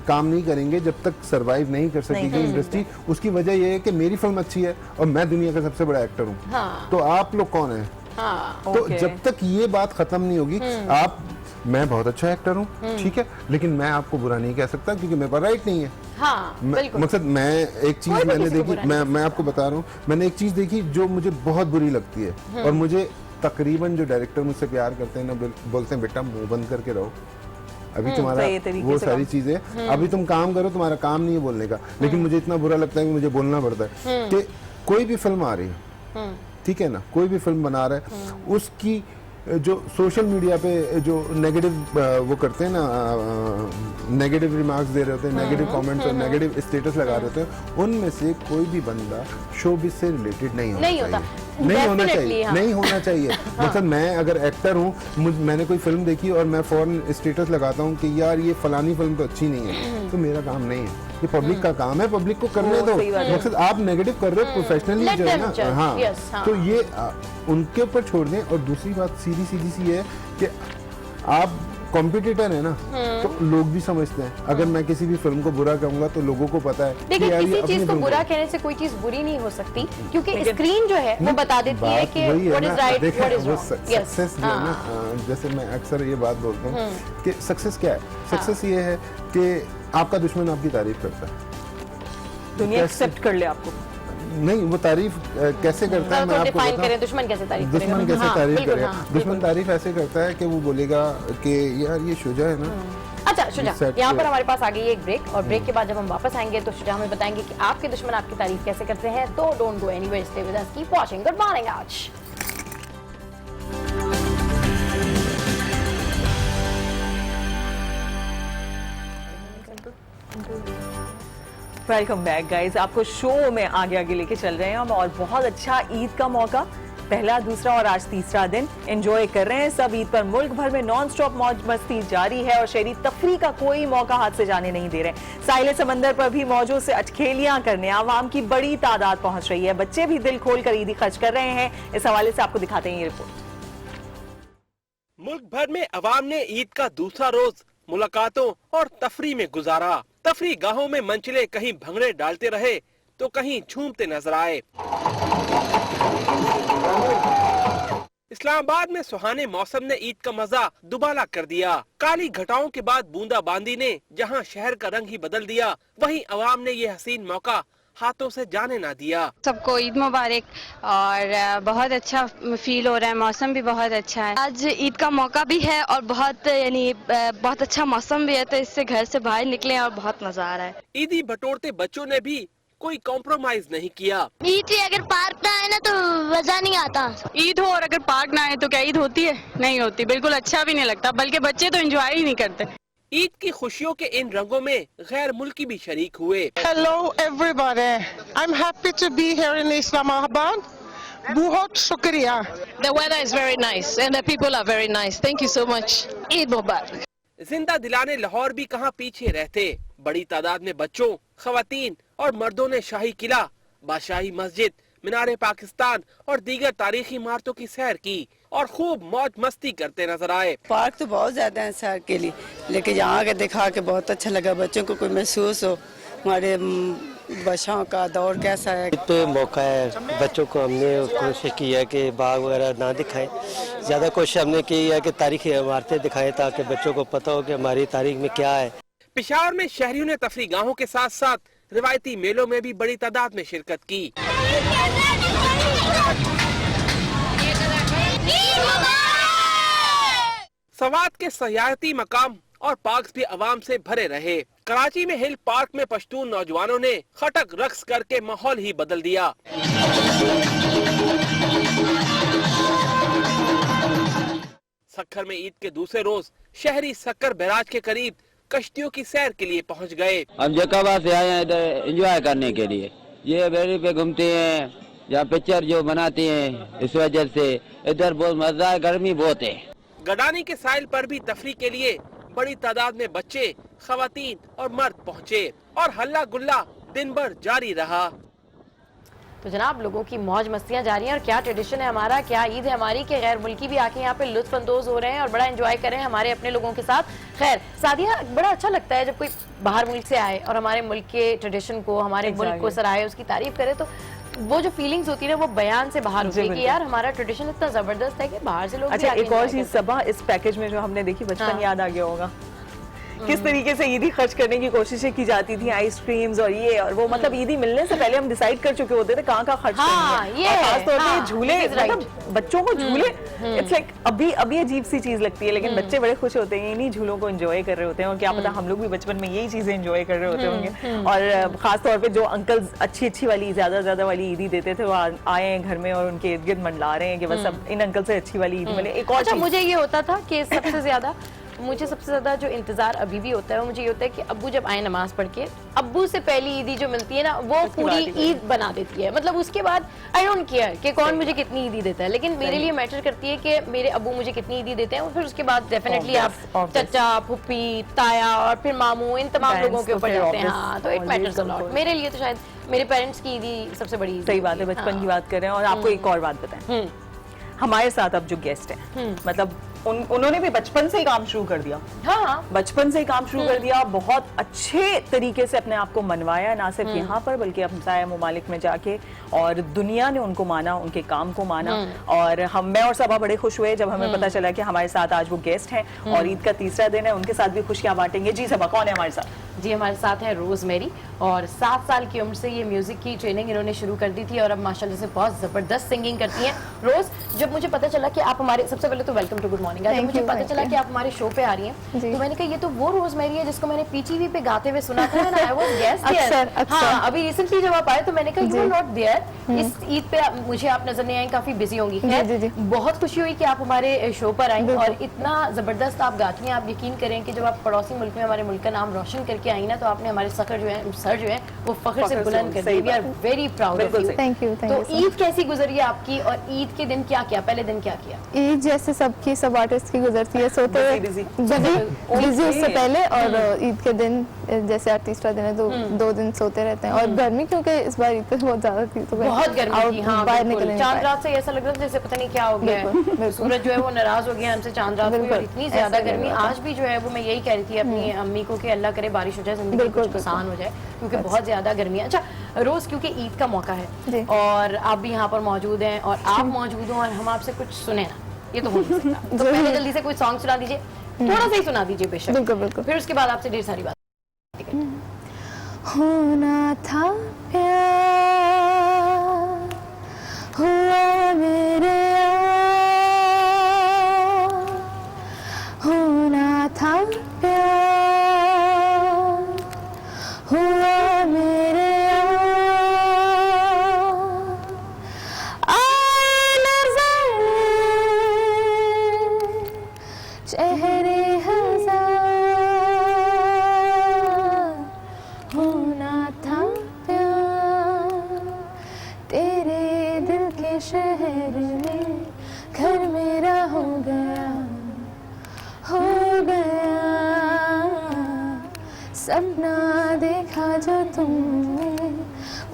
काम नहीं करेंगे, जब तक सरवाइव नहीं कर सकेगी इंडस्ट्री, उसकी वजह यह है कि मेरी फिल्म अच्छी है और मैं दुनिया का सबसे बड़ा एक्टर हूँ, हाँ। तो आप लोग कौन हैं? हाँ। तो Okay. जब तक ये बात खत्म नहीं होगी, आप मैं बहुत अच्छा एक्टर हूँ, ठीक है, लेकिन मैं आपको बुरा नहीं कह सकता क्योंकि मेरे पास राइट नहीं है। हाँ, बिल्कुल। मकसद मैं एक चीज कोई भी मैंने किसी को देखी, बुरा नहीं मैं आपको बता रहा हूँ, मैंने एक चीज देखी जो मुझे बहुत बुरी लगती है, और मुझे तकरीबन जो डायरेक्टर मुझसे प्यार करते हैं ना, बोलते हैं बेटा मुंह बंद करके रहो, अभी तुम्हारा सही तरीके वो से सारी काम। चीजें, अभी तुम काम करो, तुम्हारा काम नहीं है बोलने का, लेकिन मुझे इतना बुरा लगता है कि मुझे बोलना पड़ता है कि कोई भी फिल्म आ रही है, ठीक है ना, कोई भी फिल्म बना रहा है, उसकी जो सोशल मीडिया पे जो नेगेटिव वो करते हैं ना, नेगेटिव रिमार्क्स दे रहे होते हैं, नेगेटिव कमेंट्स और नेगेटिव स्टेटस लगा रहे होते हैं, उनमें से कोई भी बंदा शोबिज से रिलेटेड नहीं होना नहीं होता। चाहिए। नहीं होना Definitely, चाहिए, हाँ। नहीं होना चाहिए। मतलब मैं अगर एक्टर हूँ, मैंने कोई फिल्म देखी और मैं फौरन स्टेटस लगाता हूँ कि यार ये फलानी फिल्म तो अच्छी नहीं है, तो मेरा काम नहीं है, ये पब्लिक का काम है, पब्लिक को करने वो दो। सही बात है। मकसद आप नेगेटिव कर रहे हो प्रोफेशनली Let जो है them ना, judge, हाँ, yes, हाँ। तो ये उनके ऊपर छोड़ दें। और दूसरी बात सीधी सीधी सी है कि आप कॉम्पिटिटर है ना, तो लोग भी समझते हैं, अगर मैं किसी भी फिल्म को बुरा कहूंगा तो लोगों को पता है कि देखिए यार ये किसी अपनी चीज को फिल्म बुरा है। कहने से कोई चीज बुरी नहीं हो सकती, क्योंकि स्क्रीन जो है वो बता देती है बात कि वही है व्हाट ना, इज राइट देखें, व्हाट इज वो रॉन्ग। यस, सक्सेस जो है ना, जैसे मैं अक्सर ये बात बोलता हूँ कि सक्सेस क्या है, सक्सेस ये है कि आपका दुश्मन आपकी तारीफ करता है, दुनिया कैसे- एक्सेप्ट कर ले आपको। नहीं वो तारीफ कैसे करता है, मैं आपको डिफाइन बताऊं। करें दुश्मन कैसे तारीफ करेगा। दुश्मन कैसे हाँ, तारीफ बिल्कुल, करेगा, हाँ, दुश्मन बिल्कुल। तारीफ ऐसे करता है कि वो बोलेगा कि यार ये शुजा है ना, अच्छा अच्छा शुजा, यहाँ पर हमारे पास आ गई है एक ब्रेक, और ब्रेक के बाद जब हम वापस आएंगे तो शुजा हमें बताएंगे कि आपके दुश्मन आपकी तारीफ कैसे करते हैं। तो don't go anywhere, stay with us, keep watching. Good morning Aaj. Welcome back guys, आपको शो में आगे आगे लेके चल रहे हैं हम, और बहुत अच्छा ईद का मौका, पहला, दूसरा और आज तीसरा दिन एंजॉय कर रहे हैं सब ईद पर। मुल्क भर में नॉन स्टॉप मौज मस्ती जारी है और शहरी तफरी का कोई मौका हाथ से जाने नहीं दे रहे। साहिल समंदर पर भी मौजों से अटखेलियां करने आवाम की बड़ी तादाद पहुंच रही है। बच्चे भी दिल खोल कर ईदी खर्च कर रहे हैं। इस हवाले से आपको दिखाते हैं ये रिपोर्ट। मुल्क भर में अवाम ने ईद का दूसरा रोज मुलाकातों और तफरी में गुजारा। तफरी गाहों में मंचले कहीं भंगड़े डालते रहे तो कहीं झूमते नजर आए। इस्लामाबाद में सुहाने मौसम ने ईद का मजा दुबाला कर दिया। काली घटाओं के बाद बूंदाबांदी ने जहां शहर का रंग ही बदल दिया, वहीं अवाम ने ये हसीन मौका हाथों से जाने ना दिया। सबको ईद मुबारक, और बहुत अच्छा फील हो रहा है, मौसम भी बहुत अच्छा है। आज ईद का मौका भी है और बहुत अच्छा मौसम भी है, तो इससे घर से बाहर निकले और बहुत मजा आ रहा है। ईदी बटोरते बच्चों ने भी कोई कॉम्प्रोमाइज नहीं किया। ईद अगर पार्क ना आए ना तो मजा नहीं आता। ईद हो और अगर पार्क ना आए तो क्या ईद होती है? नहीं होती, बिल्कुल अच्छा भी नहीं लगता, बल्कि बच्चे तो एंजॉय ही नहीं करते। ईद की खुशियों के इन रंगों में गैर मुल्की भी शरीक हुए। Hello everybody, I'm happy to be here in Islamabad. बहुत शुक्रिया। The weather is very nice and the people are very nice. Thank you so much. Eid मुबारक। जिंदा दिलाने लाहौर भी कहाँ पीछे रहते। बड़ी तादाद में बच्चों, खवातीन और मर्दों ने शाही किला, बादशाही मस्जिद, मीनारे पाकिस्तान और दीगर तारीखी इमारतों की सैर की और खूब मौज मस्ती करते नजर आए। पार्क तो बहुत ज्यादा है सैर के लिए, लेकिन यहाँ के दिखा के बहुत अच्छा लगा। बच्चों को कोई महसूस हो हमारे बच्चों का दौर कैसा है। तो मौका है, बच्चों को हमने कोशिश की है कि बाग वगैरह ना दिखाएं, ज़्यादा कोशिश हमने की है कि तारीखी इमारतें दिखाएं ताकि बच्चों को पता हो कि हमारी तारीख में क्या है। पेशावर में शहरियों ने तफरी गाहों के साथ साथ रिवायती मेलों में भी बड़ी तादाद में शिरकत की। सवात के सयाहती मकाम और पार्क भी आवाम से भरे रहे। कराची में हिल पार्क में पश्तून नौजवानों ने खटक रक्स करके माहौल ही बदल दिया। सक्खर में ईद के दूसरे रोज शहरी सक्कर बैराज के करीब कश्तियों की सैर के लिए पहुंच गए। हम जकाबाद से आए हैं इधर एंजॉय करने के लिए। ये बेरी पे घूमते हैं, यहाँ पिक्चर जो बनाते हैं, इस वजह से इधर बहुत मजा है, गर्मी बहुत है। गडानी के साहिल पर भी तफरी के लिए बड़ी तादाद में बच्चे, खवातीन और मर्द पहुंचे और हल्ला गुल्ला दिन भर जारी रहा। तो जनाब, लोगों की मौज मस्तियां जारी हैं, और क्या ट्रेडिशन है हमारा, क्या ईद है हमारी कि गैर मुल्की भी आके यहाँ पे लुत्फ अंदोज हो रहे हैं और बड़ा एंजॉय कर रहे हैं हमारे अपने लोगों के साथ। खैर सादिया, बड़ा अच्छा लगता है जब कोई बाहर मुल्क से आए और हमारे मुल्क के ट्रेडिशन को, हमारे मुल्क को सराहे, उसकी तारीफ करे, तो वो जो फीलिंग्स होती है ना वो बयान से बाहर होती है कि यार हमारा ट्रेडिशन इतना जबरदस्त है कि बाहर से लोग। अच्छा, एक और चीज सबा, इस पैकेज में जो हमने देखी, बचपन याद आ गया होगा किस तरीके से ईदी खर्च करने की कोशिशें की जाती थी, आइसक्रीम्स और ये और वो, मतलब ईदी मिलने से पहले हम डिसाइड कर चुके होते थे कहाँ खर्च करनी है। और खासतौर पे झूले, मतलब बच्चों को झूले, इट्स लाइक अभी अजीब सी चीज लगती है, लेकिन बच्चे बड़े खुश होते हैं, इन्हीं झूलों को एंजॉय कर रहे होते हैं। और क्या पता हम लोग भी बचपन में यही चीजें एंजॉय कर रहे होते होंगे। और खासतौर पे जो अंकल अच्छी वाली, ज्यादा वाली ईदी देते थे, वो आए हैं घर में और उनके इर्द गिर्द मंडला रहे हैं कि बस अब इन अंकल से अच्छी वाली ईदी मिले। एक और मुझे ये होता था कि मुझे सबसे ज्यादा जो इंतजार अभी भी होता है वो मुझे ये होता है कि अब्बू जब आए नमाज पढ़ के, अब्बू से पहली ईदी जो मिलती है ना वो पूरी ईद बना देती है। मतलब उसके बाद आई डोंट केयर कि कौन मुझे कितनी ईदी देता है, लेकिन मेरे लिए मैटर करती है कि मेरे अब्बू मुझे कितनी ईदी देते हैं। और फिर उसके बाद डेफिनेटली आप चचा, फुप्पी, ताया और फिर मामू, इन तमाम लोगों के ऊपर जाते हैं। हाँ, तो इट मैटर्स अ लॉट। मेरे लिए तो शायद मेरे पेरेंट्स की ईदी सबसे बड़ी। सही बात है, बचपन की बात कर रहे हैं। और आपको एक और बात बताएं, हमारे साथ अब जो गेस्ट हैं, मतलब उन्होंने भी बचपन से ही काम शुरू कर दिया। हाँ, बचपन से ही काम शुरू कर दिया, बहुत अच्छे तरीके से अपने आप को मनवाया, ना सिर्फ यहाँ पर बल्कि हमसाया मुमालिक में जाके, और दुनिया ने उनको माना, उनके काम को माना। और मैं और सबा बड़े खुश हुए जब हमें पता चला कि हमारे साथ आज वो गेस्ट हैं और ईद का तीसरा दिन है, उनके साथ भी खुशियां बांटेंगे। जी सबा, कौन है हमारे साथ? जी, हमारे साथ है रोजमेरी, और 7 साल की उम्र से ये म्यूजिक की ट्रेनिंग इन्होंने शुरू कर दी थी और अब माशाल्लाह से बहुत जबरदस्त सिंगिंग करती हैं। रोज, जब मुझे पता चला कि आप हमारे, सबसे पहले तो welcome to good morning morning. जब मुझे पता चला कि आप हमारे शो पे आ रही हैं तो मैंने कहा ये तो वो रोजमेरी है जिसको मैंने पीटीवी पे गाते हुए सुना था ना, आई वाज गेस्ट देयर। हाँ, अभी रिसेंटली जब आप आए तो मैंने कहा यू आर नॉट देयर। इस ईद पे मुझे आप नजर नहीं आई, काफी बिजी होंगी। खैर बहुत खुशी हुई कि आप हमारे शो पर आई और इतना जबरदस्त आप गाती हैं। आप यकीन करें कि जब आप पड़ोसी मुल्क में हमारे मुल्क का नाम रोशन करके आई ना तो आपने हमारे सर जो है वो फख्र से बुलंद कर दिया। We are very proud of you. Thank you. तो ईद कैसी गुजरी है आपकी और ईद के दिन क्या किया, पहले दिन क्या किया? ईद जैसे सबकी सब आर्टिस्ट की गुजरती है, सोते बिजी उससे पहले, और ईद के दिन जैसे तीसरा दिन है तो 2 दिन सोते रहते हैं। और गर्मी क्योंकि इस बार ईद पे बहुत ज्यादा थी तो बहुत गर्मी थी। हाँ, बाहर निकलने चांद रात से ऐसा लग रहा था जैसे पता नहीं क्या हो गया है, सूरज जो है वो नाराज हो गया हमसे चांद रात को। इतनी ज्यादा गर्मी आज भी जो है वो मैं यही कह रही थी अपनी अम्मी को कि अल्लाह करे बारिश हो जाए, जिंदगी कुछ आसान हो जाए क्योंकि बहुत ज्यादा गर्मी है। अच्छा रोज, क्योंकि ईद का मौका है और आप भी यहाँ पर मौजूद हैं और आप मौजूद हो और हम आपसे कुछ सुने ना, ये तो हो नहीं सकता। तो पहले जल्दी से कोई सॉन्ग सुना दीजिए, थोड़ा सा ही सुना दीजिए बेशक। बिल्कुल बिल्कुल। फिर उसके बाद आपसे ढेर सारी बात। होना था प्यार हुआ मेरे यार, होना था प्यार हुआ मेरे यार, आए नज़र चेहरे हजार, होना था प्यार तेरे दिल के शहर में, घर मेरा हो गया, हो गया। सपना देखा जो तुमने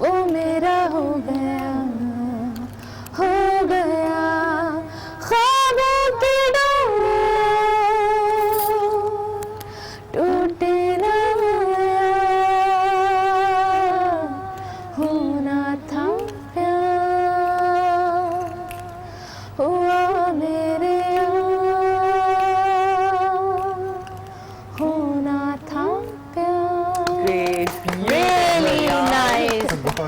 वो मेरा हो गया, हो गया। ख्वाबों की डोर टूटे ना होना था प्यार हुआ मेरे यार, होना था प्यार। रियली नाइस, बहुत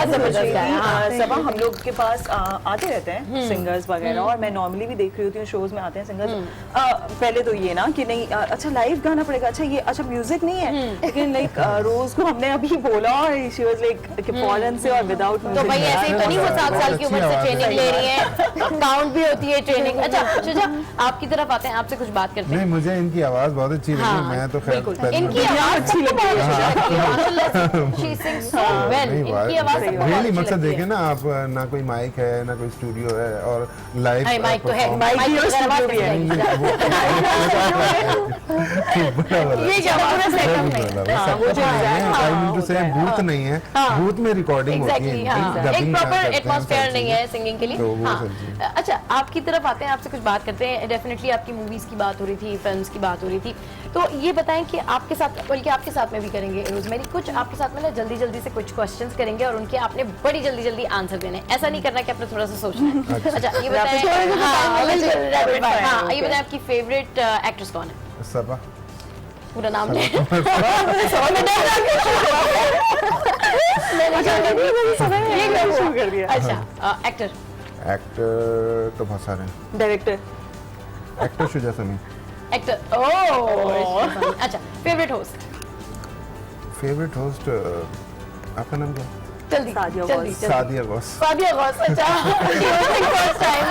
जबरदस्त है। सबा हम लोग के पास आते रहते हैं सिंगर्स वगैरह, और मैं नॉर्मली भी देख रही होती हूँ शोज में आते हैं सिंगर्स। पहले तो ये ना कि नहीं अच्छा लाइव गाना पड़ेगा, अच्छा ये अच्छा म्यूजिक नहीं है, लेकिन लाइक रोज को हमने अभी बोला और शी वाज लाइक फॉरेन से और विदाउट म्यूजिक। तो भाई ऐसे ही तो नहीं, वो 7 साल की उम्र से ट्रेनिंग ले रही है, काउंट भी होती है ट्रेनिंग। अच्छा शुजा आपकी तरफ आते हैं, आपसे कुछ बात करते हैं। नहीं, मुझे इनकी आवाज बहुत अच्छी लगी। मैं तो खैर इनकी आवाज अच्छी लगी है, शी सिंग्स सो वेल। इनकी आवाज रियली मकसद देखें ना आप, ना कोई माइक है ना कोई स्टूडियो है और लाइव माइक तो है, माइक की स्टूडियो भी है। ये जबरदस्त सेटअप है, बूथ नहीं है, बूथ में रिकॉर्डिंग होती है, एक प्रॉपर एटमॉस्फेयर नहीं है सिंगिंग के लिए। अच्छा आपकी तरफ आते हैं, आपसे कुछ बात करते हैं। डेफिनेटली आपकी मूवीज की बात हो रही थी, फिल्म्स की बात हो रही थी, तो ये बताएं कि आपके साथ, बल्कि आपके साथ में भी करेंगे रोजमेरी, कुछ आपके साथ में ना जल्दी जल्दी से कुछ क्वेश्चंस करेंगे और उनके आपने बड़ी जल्दी जल्दी आंसर देने, ऐसा नहीं करना कि आपने थोड़ा सा सोचना है। अच्छा ये बताएं, ये बताएं आपकी फेवरेट एक्ट्रेस कौन है? सबा। पूरा नाम नहीं अच्छा एक्टर? एक्टर तो बहुत सारे हैं। डायरेक्टर? एक्टर शुजा समी। एक्टर ओह अच्छा। Favourite host? फेवरेट होस्ट आपका नाम क्या? जल्दी जल्दी। सादिया गौस। सादिया गौस, अच्छा फर्स्ट टाइम।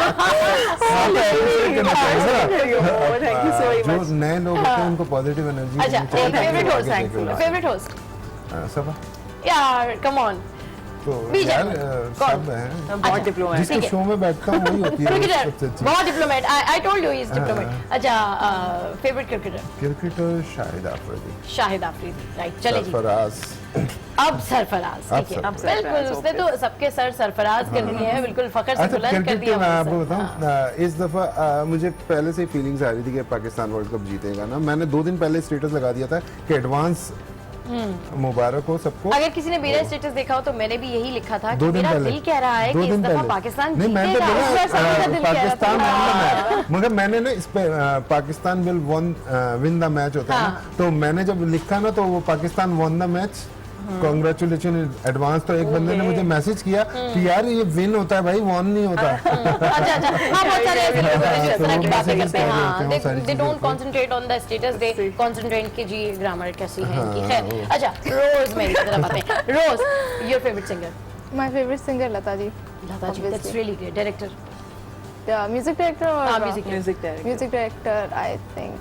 जो नए लोग होते हैं उनको पॉजिटिव एनर्जी। अच्छा फेवरेट होस्ट? फेवरेट होस्ट सबा यार, कम ऑन। तो यार सब हैं, बहुत डिप्लोमेट। जिसके शो में बैठता हूँ वही होती है सबसे अच्छी। बहुत diplomat, I told you he is diplomat. अच्छा favourite cricketer? Cricketer Shahid Afridi. Shahid Afridi, right. चले जी सरफराज। अब सरफराज, ठीक है बिल्कुल, उसने तो सबके सर सरफराज कर दिए हैं, बिल्कुल फखर से बुलंद कर दिया। मैं आपको बताऊं, इस दफा मुझे पहले से फीलिंग्स आ रही थी कि पाकिस्तान वर्ल्ड कप जीतेगा ना। मैंने 2 दिन पहले स्टेटस लगा दिया था कि एडवांस मुबारक हो सबको। अगर किसी ने मेरा स्टेटस देखा हो तो मैंने भी यही लिखा था कि मेरा दिल कह रहा है कि इस दफा पाकिस्तान जीतेगा। पाकिस्तान, मगर मैंने ना इस पे Pakistan will win the match होता है ना, तो मैंने जब लिखा ना तो वो Pakistan one the match congratulation advance. तो एक बंदे ने मुझे मैसेज किया कि यार ये विन होता है भाई, वॉन नहीं होता। अच्छा अच्छा, हाँ बहुत सारे ऐसे लोग हैं जो इस तरह की बातें करते हैं। हाँ, they don't concentrate on the status, they concentrate कि जी ग्रामर कैसी है इनकी। खैर, अच्छा रोज मेरी तरफ आते हैं। Rose, your favorite singer? My favorite singer Lata ji. Lata ji, that's really great. Director? Music director और music director I think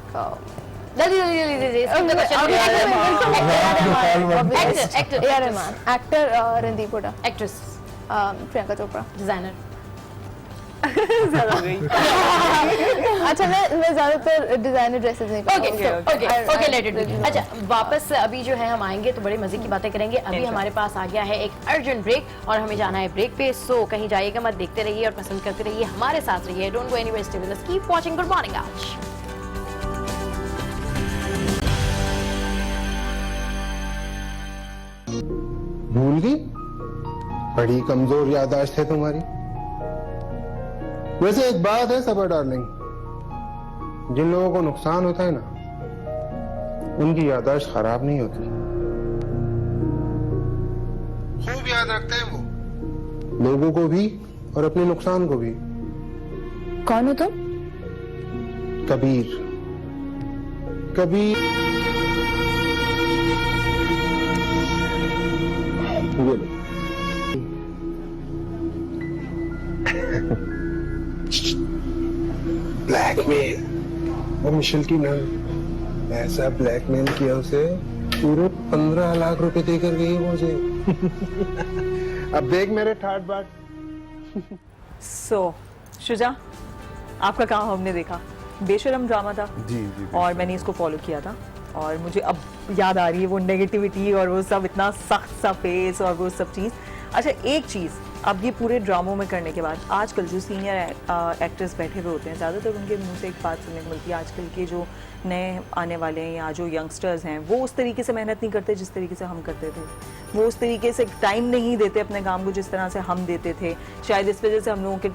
actor Randeep Hooda, actress Priyanka Chopra, designer अच्छा मैं ज्यादातर डिजाइनर ड्रेसेस नहीं ओके लेट इट बी। अच्छा वापस अभी जो है हम आएंगे तो बड़े मजे की बातें करेंगे। अभी हमारे पास आ गया है एक अर्जेंट ब्रेक और हमें जाना है ब्रेक पे। सो कहीं जाइएगा मत, देखते रहिए और पसंद करते रहिए, हमारे साथ रहिए। Don't go anywhere, stay with us, keep watching. Good morning. आज भूल गई? बड़ी कमजोर याददाश्त है तुम्हारी। वैसे एक बात है सबा डार्लिंग, जिन लोगों को नुकसान होता है ना, उनकी याददाश्त खराब नहीं होती, खूब याद रखते हैं वो, लोगों को भी और अपने नुकसान को भी। कौन हो तुम? कबीर। कबीर ब्लैकमेल। और मिशेल की नन ऐसा ब्लैकमेल किया उसे, पूरे 15 लाख रुपए देकर गई मुझे। अब देख मेरे ठाट बाट। सो शुजा, आपका काम हमने देखा, बेशरम ड्रामा था जी और मैंने इसको फॉलो किया था और मुझे अब याद आ रही है वो नेगेटिविटी और वो सब इतना सख्त सा फेस और वो सब चीज़। अच्छा एक चीज़, अब ये पूरे ड्रामों में करने के बाद आजकल जो सीनियर एक्टर्स बैठे हुए होते हैं, ज़्यादातर उनके मुंह से एक बात सुनने को मिलती है, आजकल के जो नए आने वाले हैं या जो यंगस्टर्स हैं वो उस तरीके से मेहनत नहीं करते जिस तरीके से हम करते थे, वो उस तरीके से टाइम नहीं देते अपने काम को जिस तरह से हम देते थे। शायद इस वजह से हम लोगों के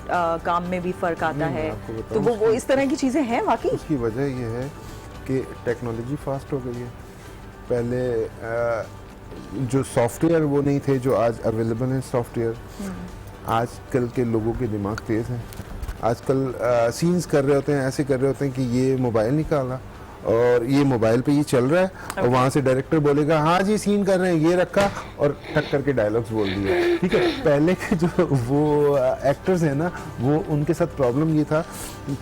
काम में भी फ़र्क आता है। तो वो इस तरह की चीज़ें हैं वाकई। उसकी वजह ये है कि टेक्नोलॉजी फास्ट हो गई है। पहले जो सॉफ्टवेयर वो नहीं थे जो आज अवेलेबल हैं सॉफ्टवेयर। आजकल के लोगों के दिमाग तेज हैं। आजकल सीन्स कर रहे होते हैं, ऐसे कर रहे होते हैं कि ये मोबाइल निकाला और ये मोबाइल पे ये चल रहा है और वहाँ से डायरेक्टर बोलेगा हाँ जी सीन कर रहे हैं, ये रखा और टक करके डायलॉग्स बोल दिए। ठीक है, पहले के जो वो एक्टर्स हैं ना, वो उनके साथ प्रॉब्लम ये था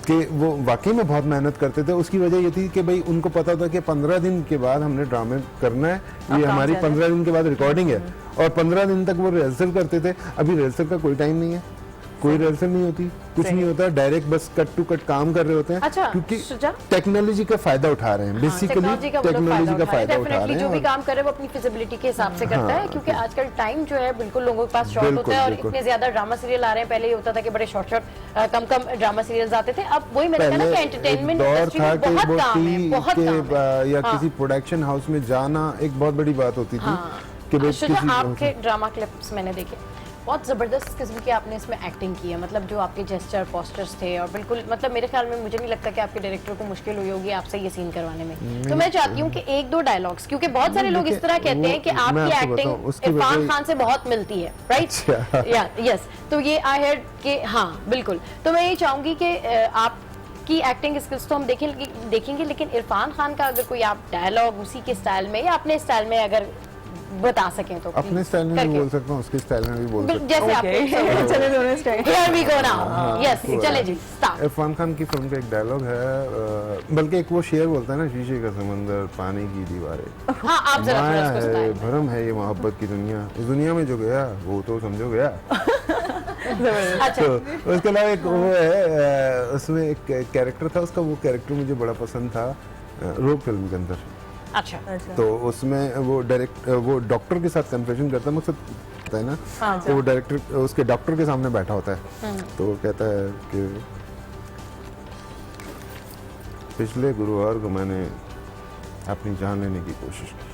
कि वो वाकई में बहुत मेहनत करते थे। उसकी वजह ये थी कि भाई उनको पता था कि 15 दिन के बाद हमने ड्रामे करना है, ये हमारी 15 दिन के बाद रिकॉर्डिंग है और 15 दिन तक वो रिहर्सल करते थे। अभी रिहर्सल का कोई टाइम नहीं है, कोई रिहर्सल नहीं होती, कुछ नहीं होता, डायरेक्ट बस कट टू कट काम कर रहे होते हैं। अच्छा, क्योंकि टेक्नोलॉजी का फायदा उठा रहे हैं। बेसिकली टेक्नोलॉजी का फायदा उठा रहे हैं। जो भी काम कर रहे हैं वो अपनी फिजिबिलिटी के हिसाब से करता है, क्योंकि आजकल टाइम जो है बिल्कुल लोगों के पास शॉर्ट होता है और इतने ज्यादा ड्रामा सीरियल आ रहे हैं। पहले ये होता था कि बड़े शॉर्ट कम ड्रामा सीरियल्स आते थे। अब वही मैंने कहा ना कि एंटरटेनमेंट इंडस्ट्री में बहुत काम है, बहुत काम है। या किसी प्रोडक्शन हाउस में जाना एक बहुत बड़ी बात होती थी कि भाई आपके ड्रामा क्लिप्स मैंने देखे, बहुत ज़बरदस्त किस्म की आपने इसमें एक्टिंग की है। मतलब जो आपके जेस्चर पोस्टर्स थे और बिल्कुल मतलब मेरे ख्याल में मुझे नहीं लगता कि आपके डायरेक्टर को मुश्किल हुई होगी आपसे ये सीन करवाने में। तो मैं चाहती हूँ कि एक दो डायलॉग्स, क्योंकि बहुत सारे लोग इस तरह कहते हैं कि आपकी एक्टिंग इरफान खान से बहुत मिलती है, राइट? या यस, तो ये आई हर्ड कि हाँ बिल्कुल। तो मैं ये चाहूँगी कि आप की एक्टिंग स्किल्स तो हम देखेंगे, लेकिन इरफान खान का अगर कोई आप डायलॉग उसी के स्टाइल में या अपने स्टाइल में अगर बता सकें तो अपने स्टाइल में भी बोल सकता हूँ, उसके स्टाइल में भी बोल सकता हूँ, जैसे आप चले दोनों style. Here we go now. Yes, चले जी start। इरफान खान की फिल्म का एक डायलॉग है, बल्कि एक वो शेर बोलता है ना, शीशे का समंदर पानी की दीवारें, हाँ आप जरा माया है भरम है ये मोहब्बत की दुनिया, इस दुनिया में जो गया वो तो समझो गया। तो उसके अलावा एक वो है, उसमें एक कैरेक्टर था उसका, वो कैरेक्टर मुझे बड़ा पसंद था रोग फिल्म के अंदर। अच्छा। तो उसमें वो डॉक्टर के साथ कन्फ्रेशन करता है, मकसद कहता है ना, तो वो डायरेक्टर उसके डॉक्टर के सामने बैठा होता है, तो वो कहता है कि पिछले गुरुवार को मैंने अपनी जान लेने की कोशिश की,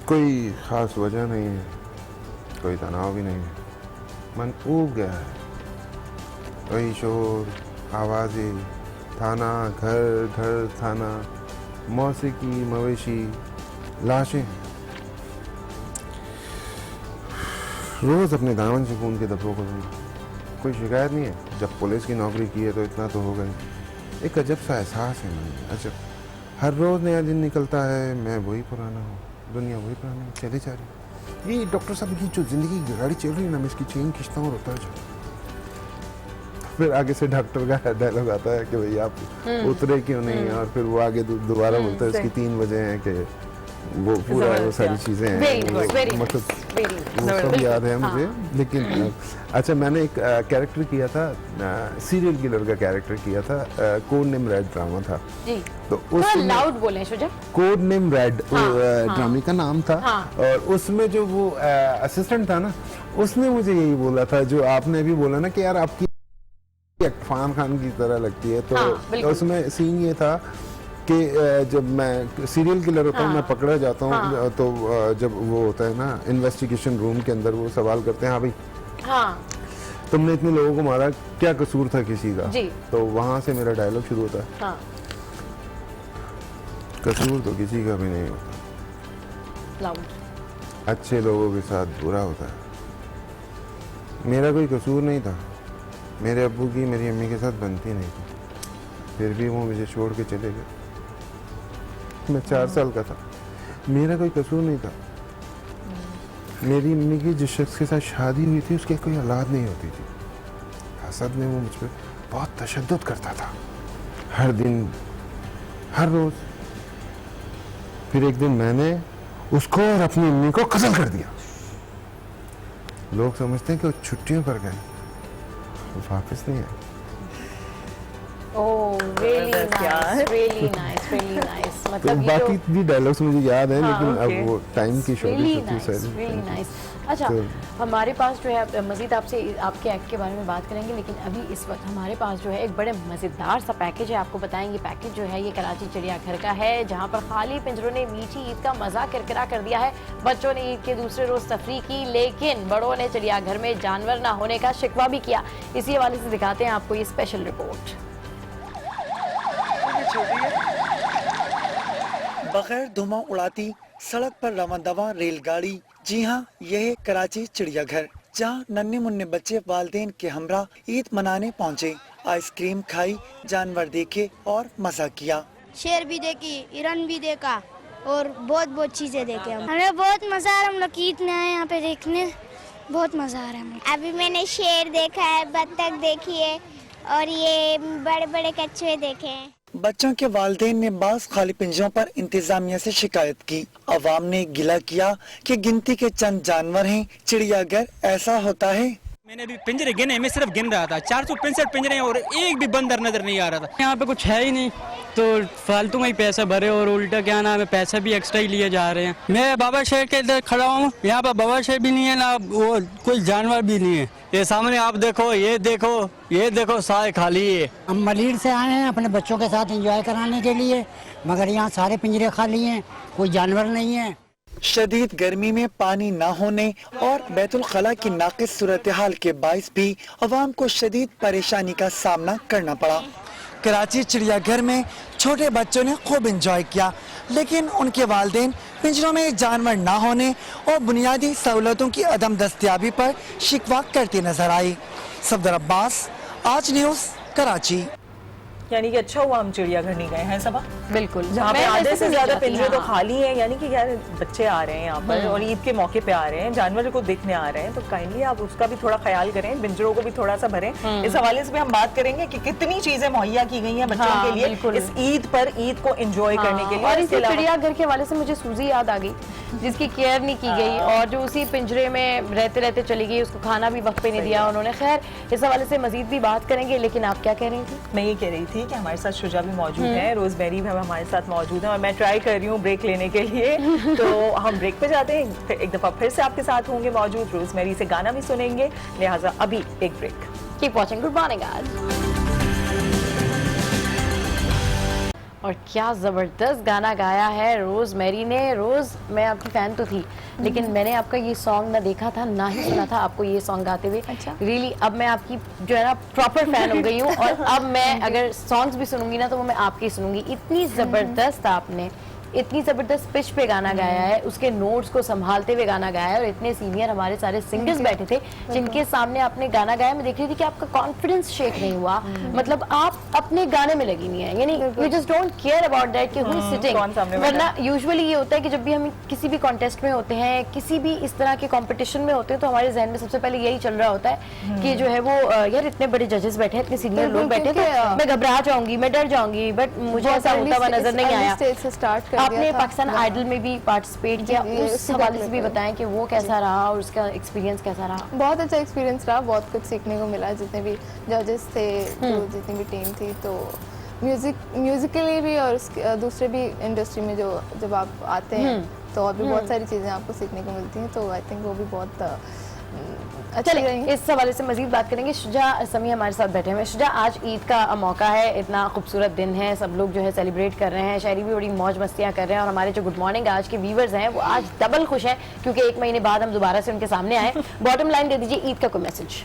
कोई खास वजह नहीं है, कोई तनाव भी नहीं है, मन ऊब गया है, वही शोर आवाज़ें, थाना घर घर थाना, मौसीकी मवेशी, लाशें रोज अपने दामन से खून के धब्बों को धोना। कोई शिकायत नहीं है, जब पुलिस की नौकरी की है तो इतना तो होगा ही। एक अजब सा एहसास है मन में, अजब। हर रोज नया दिन निकलता है, मैं वही पुराना हूँ, दुनिया वही पुरानी है, चले जा रही। ये डॉक्टर साहब की जो जिंदगी की गाड़ी चल रही है ना, मैं इसकी चेन खींचता हूँ और उतर जाता हूँ। फिर आगे से डॉक्टर का डायलॉग आता है कि भाई आप उतरे क्यों नहीं, और फिर वो आगे दोबारा बोलता है इसकी 3 वजह है कि वो पूरा वो सारी चीजें हैं, मतलब वो सब याद है मुझे। लेकिन अच्छा, मैंने एक कैरेक्टर किया था, सीरियल किलर का कैरेक्टर किया था, कोड नेम रेड ड्रामा था जी। तो उसमें लाउड बोलें शुजा। कोड नेम रेड ड्रामे का नाम था। और उसमें जो वो असिस्टेंट था ना, उसने मुझे यही बोला था जो आपने अभी बोला ना कि यार आपकी इरफान खान की तरह लगती है। तो उसमें सीन ये था कि जब मैं सीरियल किलर होता हूँ, मैं पकड़ा जाता हूँ, तो जब वो होता है ना इन्वेस्टिगेशन रूम के अंदर, वो सवाल करते हैं, हाँ भाई तुमने इतने लोगों को मारा, क्या कसूर था किसी का? तो वहां से मेरा डायलॉग शुरू होता है, कसूर तो किसी का भी नहीं होता, अच्छे लोगों के साथ बुरा होता है। मेरा कोई कसूर नहीं था, मेरे अब्बू की मेरी अम्मी के साथ बनती नहीं थी, फिर भी वो मुझे छोड़ के चले गए। मैं 4 साल का था, मेरा कोई कसूर नहीं था। मेरी अम्मी की जिस शख्स के साथ शादी हुई थी उसकी कोई औलाद नहीं होती थी। हसद में वो मुझ पर बहुत तशद्दुद करता था, हर दिन हर रोज। फिर एक दिन मैंने उसको और अपनी अम्मी को कत्ल कर दिया। लोग समझते हैं कि वो छुट्टियों पर गए, वो वापस नहीं आए। Oh, really nice, really nice, really nice. मतलब बाकी भी डायलॉग्स मुझे याद है, लेकिन अब वो टाइम की really shortage nice, really nice. अच्छा, हमारे पास जो है मज़ीद आपसे आपके एक्ट के बारे में बात करेंगे, लेकिन अभी इस वक्त हमारे पास जो है एक बड़े मज़ेदार सा पैकेज है, आपको बताएंगे। पैकेज जो है ये कराची चिड़ियाघर का है, जहाँ पर खाली पिंजरों ने मीठी ईद का मज़ा किरकिरा कर दिया है। बच्चों ने ईद के दूसरे रोज़ तफरीह की, लेकिन बड़ों ने चिड़ियाघर में जानवर ना होने का शिकवा भी किया। इसी हवाले से दिखाते हैं आपको ये स्पेशल रिपोर्ट। बगैर धुआं उड़ाती सड़क पर रवां-दवां रेलगाड़ी। जी हाँ, यह है कराची चिड़ियाघर, जहाँ नन्हे मुन्ने बच्चे वालिदैन के हमरा ईद मनाने पहुँचे। आइसक्रीम खाई, जानवर देखे और मजा किया। शेर भी देखी, हिरन भी देखा और बहुत चीजें देखे। हमें बहुत मजा आ रहा है, हम लोग ईद में आए यहाँ पे देखने, बहुत मजा आ रहा है। अभी मैंने शेर देखा है, बत्तख देखी है और ये बड़े बड़े कछुए देखे हैं। बच्चों के वालिदैन ने बाज खाली पिंजरों पर इंतजामिया से शिकायत की। अवाम ने गिला किया कि गिनती के चंद जानवर हैं, चिड़ियाघर ऐसा होता है। मैंने भी पिंजरे गिने, मैं सिर्फ गिन रहा था, 465 पिंजरे हैं और एक भी बंदर नजर नहीं आ रहा था। यहाँ पे कुछ है ही नहीं, तो फालतू में ही पैसा भरे और उल्टा क्या नाम है, पैसे भी एक्स्ट्रा ही लिए जा रहे हैं। मैं बाबा शेर के इधर खड़ा हूँ, यहाँ पर बाबा शेर भी नहीं है ना, वो कोई जानवर भी नहीं है। ये सामने आप देखो, ये देखो सारे खाली है। हम मलीर से आए हैं अपने बच्चों के साथ एंजॉय कराने के लिए, मगर यहाँ सारे पिंजरे खाली हैं, कोई जानवर नहीं है। शदीद गर्मी में पानी न होने और बैतुल खला की नाकिस सूरत हाल के बाइस भी अवाम को शदीद परेशानी का सामना करना पड़ा। कराची चिड़ियाघर में छोटे बच्चों ने खूब एंजॉय किया, लेकिन उनके वालिदैन पिंजरों में जानवर न होने और बुनियादी सहूलतों की अदम दस्तयाबी पर शिकवा करती नजर आई। सफदर अब्बास, आज न्यूज़, कराची। यानी कि अच्छा हुआ हम चिड़ियाघर नहीं गए हैं सबा। बिल्कुल, जहाँ पे आधे से ज्यादा पिंजरे तो खाली हैं, यानी कि यार बच्चे आ रहे हैं यहाँ पर और ईद के मौके पे आ रहे हैं, जानवर को देखने आ रहे हैं, तो काइंडली आप उसका भी थोड़ा ख्याल करें, पिंजरों को भी थोड़ा सा भरें। इस हवाले से भी हम बात करेंगे कि कितनी चीजें मुहैया की गई हैं बच्चों के लिए इस ईद पर, ईद को एंजॉय करने के लिए। और इसी चिड़ियाघर के हवाले से मुझे सूजी याद आ गई, जिसकी केयर नहीं की गई और जो उसी पिंजरे में रहते रहते चली गई, उसको खाना भी वक्त पे नहीं दिया उन्होंने। खैर, इस हवाले से मजीद भी बात करेंगे, लेकिन आप क्या कह रही थी? मैं ये कह रही थी कि हमारे साथ शुजा भी मौजूद है, रोजमेरी भी हमारे साथ मौजूद है और मैं ट्राई कर रही हूँ ब्रेक लेने के लिए। तो हम ब्रेक पे जाते हैं, फिर एक दफा फिर से आपके साथ होंगे मौजूद, रोजमेरी से गाना भी सुनेंगे, लिहाजा अभी एक ब्रेक। Keep watching, good morning. और क्या ज़बरदस्त गाना गाया है रोज़मेरी ने। रोज़, मैं आपकी फ़ैन तो थी, लेकिन मैंने आपका ये सॉन्ग ना देखा था ना ही सुना था आपको ये सॉन्ग गाते हुए। अच्छा। रियली अब मैं आपकी जो है ना प्रॉपर फ़ैन हो गई हूँ और अब मैं अगर सॉन्ग्स भी सुनूंगी ना तो वो मैं आपके ही सुनूंगी। इतनी ज़बरदस्त आपने इतनी जबरदस्त पिच पे गाना गाया है, उसके नोट्स को संभालते हुए गाना गाया है, और इतने सीनियर हमारे सारे सिंगर्स बैठे थे जिनके सामने आपने गाना गाया। मैं देख रही थी कि आपका कॉन्फिडेंस शेक नहीं हुआ, मतलब आप अपने गाने में लगी नहीं है, यानी you just don't care about that कि हु इज सिटिंग। वरना यूजुअली ये होता है कि जब भी हम किसी भी कॉन्टेस्ट में होते हैं, किसी भी इस तरह के कॉम्पिटिशन में होते हैं, तो हमारे जहन में सबसे पहले यही चल रहा होता है कि जो है वो यार इतने बड़े जजेस बैठे हैं, इतने सीनियर लोग बैठे हैं, तो मैं घबरा जाऊंगी, मैं डर जाऊंगी, बट मुझे ऐसा होता हुआ नजर नहीं आया। आपने पाकिस्तान आइडल में भी पार्टिसिपेट किया, उस हवाले से भी बताएं कि वो कैसा रहा और उसका एक्सपीरियंस कैसा रहा। बहुत अच्छा एक्सपीरियंस रहा, बहुत कुछ सीखने को मिला, जितने भी जजेस थे, जितनी भी टीम थी, तो म्यूजिकली भी और दूसरे भी इंडस्ट्री में जो जब आप आते हैं तो और भी बहुत सारी चीज़ें आपको सीखने को मिलती हैं, तो आई थिंक वो भी बहुत चलिए इस हवाले से मजीद बात करेंगे। शुजा समी हमारे साथ बैठे हुए हैं। शुजा, आज ईद का मौका है, इतना खूबसूरत दिन है, सब लोग जो है सेलिब्रेट कर रहे हैं, शायरी भी बड़ी मौज मस्तियाँ कर रहे हैं, और हमारे जो गुड मॉर्निंग आज के व्यूवर्स हैं वो आज डबल खुश हैं क्योंकि 1 महीने बाद हम दोबारा से उनके सामने आए। बॉटम लाइन दे दीजिए, ईद का कोई मैसेज।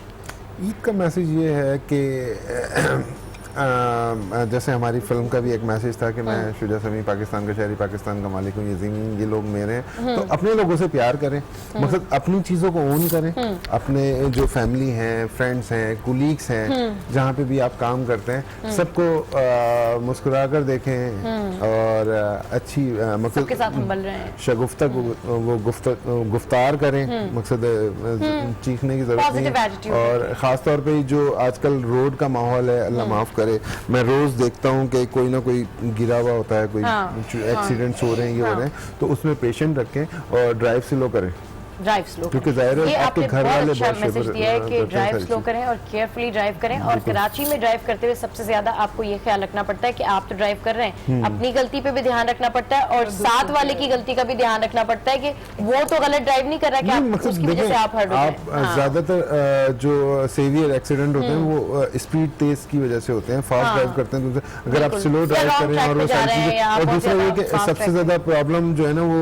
ईद का मैसेज ये है कि जैसे हमारी फिल्म का भी एक मैसेज था कि मैं शुजा समी पाकिस्तान का शहरी, पाकिस्तान का मालिक हूँ, ये लोग मेरे हैं, तो अपने लोगों से प्यार करें, मतलब अपनी चीज़ों को ओन करें, अपने जो फैमिली हैं, फ्रेंड्स हैं, कुलीग्स हैं, जहाँ पे भी आप काम करते हैं, सबको मुस्कुरा कर देखें और अच्छी मतलब शगुफ्ता वो गुफ्तार करें, मकसद चीखने की जरूरत नहीं। और ख़ास तौर पे जो आजकल रोड का माहौल है, अल्लाह माफ़ करे, मैं रोज देखता हूँ कि कोई ना कोई गिरा हुआ होता है, कोई एक्सीडेंट्स हो रहे हैं, ये हो रहे हैं, तो उसमें पेशेंट रखें और ड्राइव स्लो करें, ड्राइव स्लो, क्योंकि जाहिर है आपके घर वाले अच्छा मैसेज दिया है कि ड्राइव स्लो करें और केयरफुली ड्राइव करें। और कराची में ड्राइव करते हुए सबसे ज्यादा आपको ये ख्याल रखना पड़ता है कि आप तो ड्राइव कर रहे हैं, अपनी गलती पे भी ध्यान रखना पड़ता है और साथ वाले की गलती का भी ध्यान रखना पड़ता है कि वो तो गलत ड्राइव नहीं कर रहा, कि उसकी वजह से आप हर्ट हो रहे हैं। ज्यादातर जो सीवियर एक्सीडेंट होते हैं वो स्पीड तेज की वजह से होते हैं, फास्ट ड्राइव करते हैं, अगर आप स्लो ड्राइव करें और वो सारी चीजें, और दूसरा ये कि सबसे ज्यादा प्रॉब्लम जो है ना वो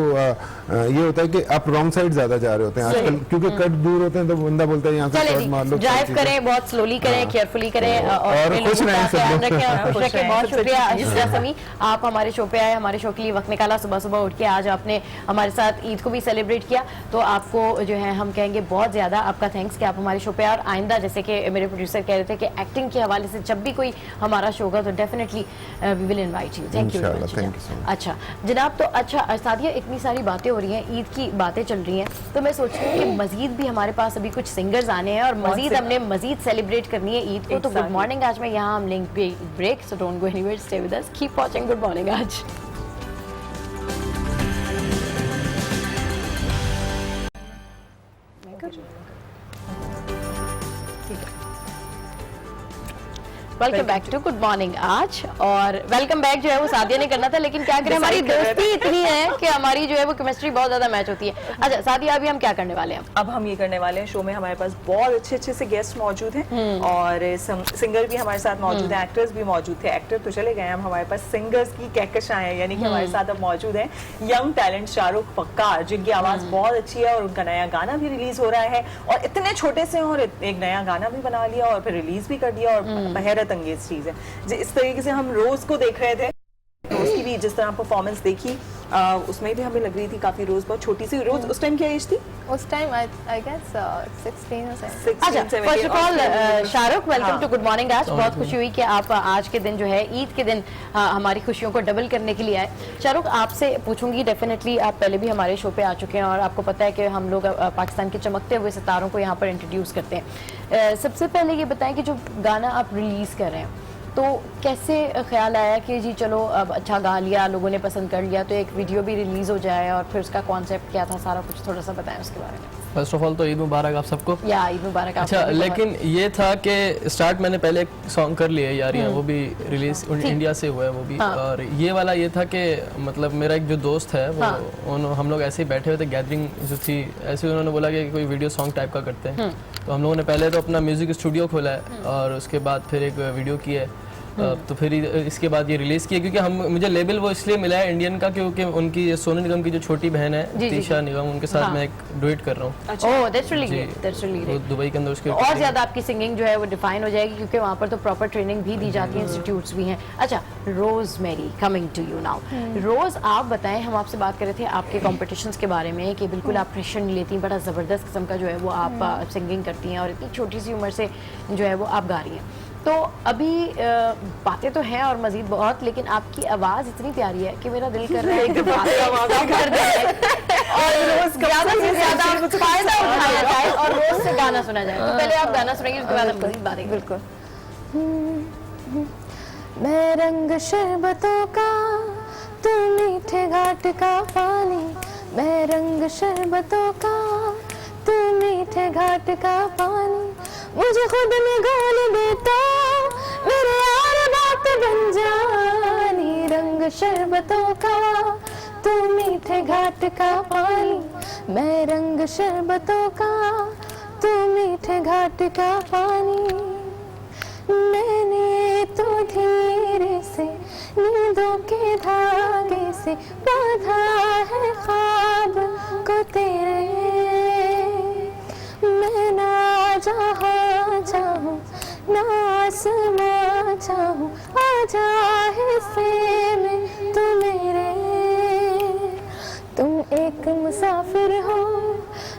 ये होता है कि आप रॉन्ग साइड ज्यादा जा रहे होते हैं आजकल, क्योंकि कट दूर होते हैं तो बंदा बोलता है यहाँ से शॉट मार लो। ड्राइव करें, बहुत स्लोली करें, केयरफुली करें और खुश रहें। बहुत शुक्रिया शुजा समी, आप हमारे शो पे आए, हमारे शो के लिए वक्त निकाला, सुबह सुबह उठ के आज आपने हमारे साथ ईद को भी सेलिब्रेट किया, तो आपको जो है हम कहेंगे बहुत ज्यादा आपका थैंक्स कि आप हमारे शो पे आए। और आइंदा जैसे कि मेरे प्रोड्यूसर कह रहे थे कि एक्टिंग के हवाले से जब भी कोई हमारा शो होगा तो definitely we will invite you. Thank you. अच्छा जनाब, तो अच्छा सादिया, इतनी सारी बातें हो रही हैं, ईद की बातें चल रही हैं, तो मैं सोच रही हूँ कि मजीद भी हमारे पास अभी कुछ सिंगर्स आने हैं और मजीद हमने मजीद सेलिब्रेट करनी है ईद को। तो गुड मॉर्निंग आज मैं यहाँ हम लेंगे break, so don't go anywhere, stay with us, keep watching good morning Aaj. Welcome back to good morning Aaj. और वेलकम बैक जो है वो सादिया ने करना था, लेकिन क्या करें, हमारी दोस्ती इतनी है कि हमारी जो है वो केमिस्ट्री बहुत ज्यादा मैच होती है। अच्छा सादिया, अभी हम क्या करने वाले हैं? अब हम ये करने वाले हैं, शो में हमारे पास बहुत अच्छे अच्छे से गेस्ट मौजूद हैं और सिंगर भी हमारे साथ मौजूद हैं, एक्टर्स भी मौजूद थे। एक्टर तो चले गए, हम हमारे पास सिंगर्स की कहकशां हैं, यानी कि हमारे साथ अब मौजूद हैं यंग टैलेंट शाहरुख फक्कार, जिनकी आवाज़ बहुत अच्छी है और उनका नया गाना भी रिलीज हो रहा है, और इतने छोटे से और एक नया गाना भी बना लिया और फिर रिलीज भी कर दिया, और हैरत अंगेज चीज़ है। इस तरीके से हम रोज को देख रहे थे, रोज की भी जिस तरह परफॉर्मेंस देखी उसमें भी हमें लग रही थी काफी, रोज बहुत छोटी सी, रोज उस टाइम क्या एज थी? उस टाइम आई गेस 16 or 17। अच्छा, first of all Shahrukh, welcome to good morning आज। बहुत खुशी हुई कि आप आज के दिन जो है ईद के दिन हमारी खुशियों को डबल करने के लिए आए। शाहरुख, आपसे पूछूंगी, डेफिनेटली आप पहले भी हमारे शो पे आ चुके हैं और आपको पता है कि हम लोग पाकिस्तान के चमकते हुए सितारों को यहाँ पर इंट्रोड्यूस करते हैं। सबसे पहले ये बताएं कि जो गाना आप रिलीज कर रहे हैं, तो कैसे ख्याल आया कि जी चलो अब अच्छा गा लिया, लोगों ने पसंद कर लिया, तो एक वीडियो भी रिलीज हो जाए, और फिर उसका कॉन्सेप्ट क्या था, सारा कुछ थोड़ा सा बताएं उसके बारे में। फर्स्ट ऑफ ऑल तो ईद मुबारक आप सबको। या ईद मुबारक। अच्छा, लेकिन ये था कि स्टार्ट मैंने पहले एक सॉन्ग कर लिया यारियां, वो भी रिलीज इंडिया से हुआ है वो भी। हाँ। और ये वाला ये था कि मतलब मेरा एक जो दोस्त है वो, हाँ। हम लोग ऐसे ही बैठे हुए थे, गैदरिंग जो थी ऐसे, उन्होंने बोला कि कोई वीडियो सॉन्ग टाइप का करते हैं, तो हम लोगों ने पहले तो अपना म्यूजिक स्टूडियो खोला है और उसके बाद फिर एक वीडियो की है, तो फिर इसके बाद ये रिलीज किया, क्योंकि मुझे लेबल वो इसलिए मिला है इंडियन का, क्योंकि उनकी सोनू निगम की जो छोटी बहन है तीशा निगम, उनके साथ मैं एक डुएट कर रहा हूँ। Oh that's really great, that's really great. Dubai के अंदर उसके और ज्यादा आपकी सिंगिंग जो है वो डिफाइन हो जाएगी, क्योंकि वहाँ पर तो प्रॉपर ट्रेनिंग भी दी जाती है, इंस्टीट्यूट्स भी हैं। अच्छा Rosemary, coming to you now. Rose आप बताएं, हम आपसे बात कर रहे थे आपके कॉम्पिटिशन्स के बारे में कि बिल्कुल आप प्रेशर नहीं लेती, बड़ा ज़बरदस्त किस्म का जो है वो आप सिंगिंग करती हैं और इतनी छोटी सी उम्र से जो है वो आप गा रही हैं। तो अभी बातें तो हैं और मजीद बहुत, लेकिन आपकी आवाज़ इतनी प्यारी है कि मेरा दिल कर रहा है कि बातें कर दें और रोज ज़्यादा से ज़्यादा फायदा उठाया जाए और रोज से गाना सुना जाए। तो पहले आप गाना सुनेंगे, उसके बाद हम मजीद बातें। बिल्कुल। मैं रंग शरबतों का, तू मीठे घाट का पानी, मैं रंग शरबतों का, तू मीठे घाट का पानी, मुझे खुद में घोल देता मेरे यार बात बन जानी। रंग शरबतों का, तू मीठे घाट का पानी, मैं रंग शरबतों का, तू मीठे घाट का पानी। मैंने तो धीरे से नींदों के धागे से बांधा है ख्वाब को तेरे, मैं ना जहाँ चाहूँ ना आसमां चाहूँ, आ जा हिस्से में तू मेरे। तुम एक मुसाफिर हो,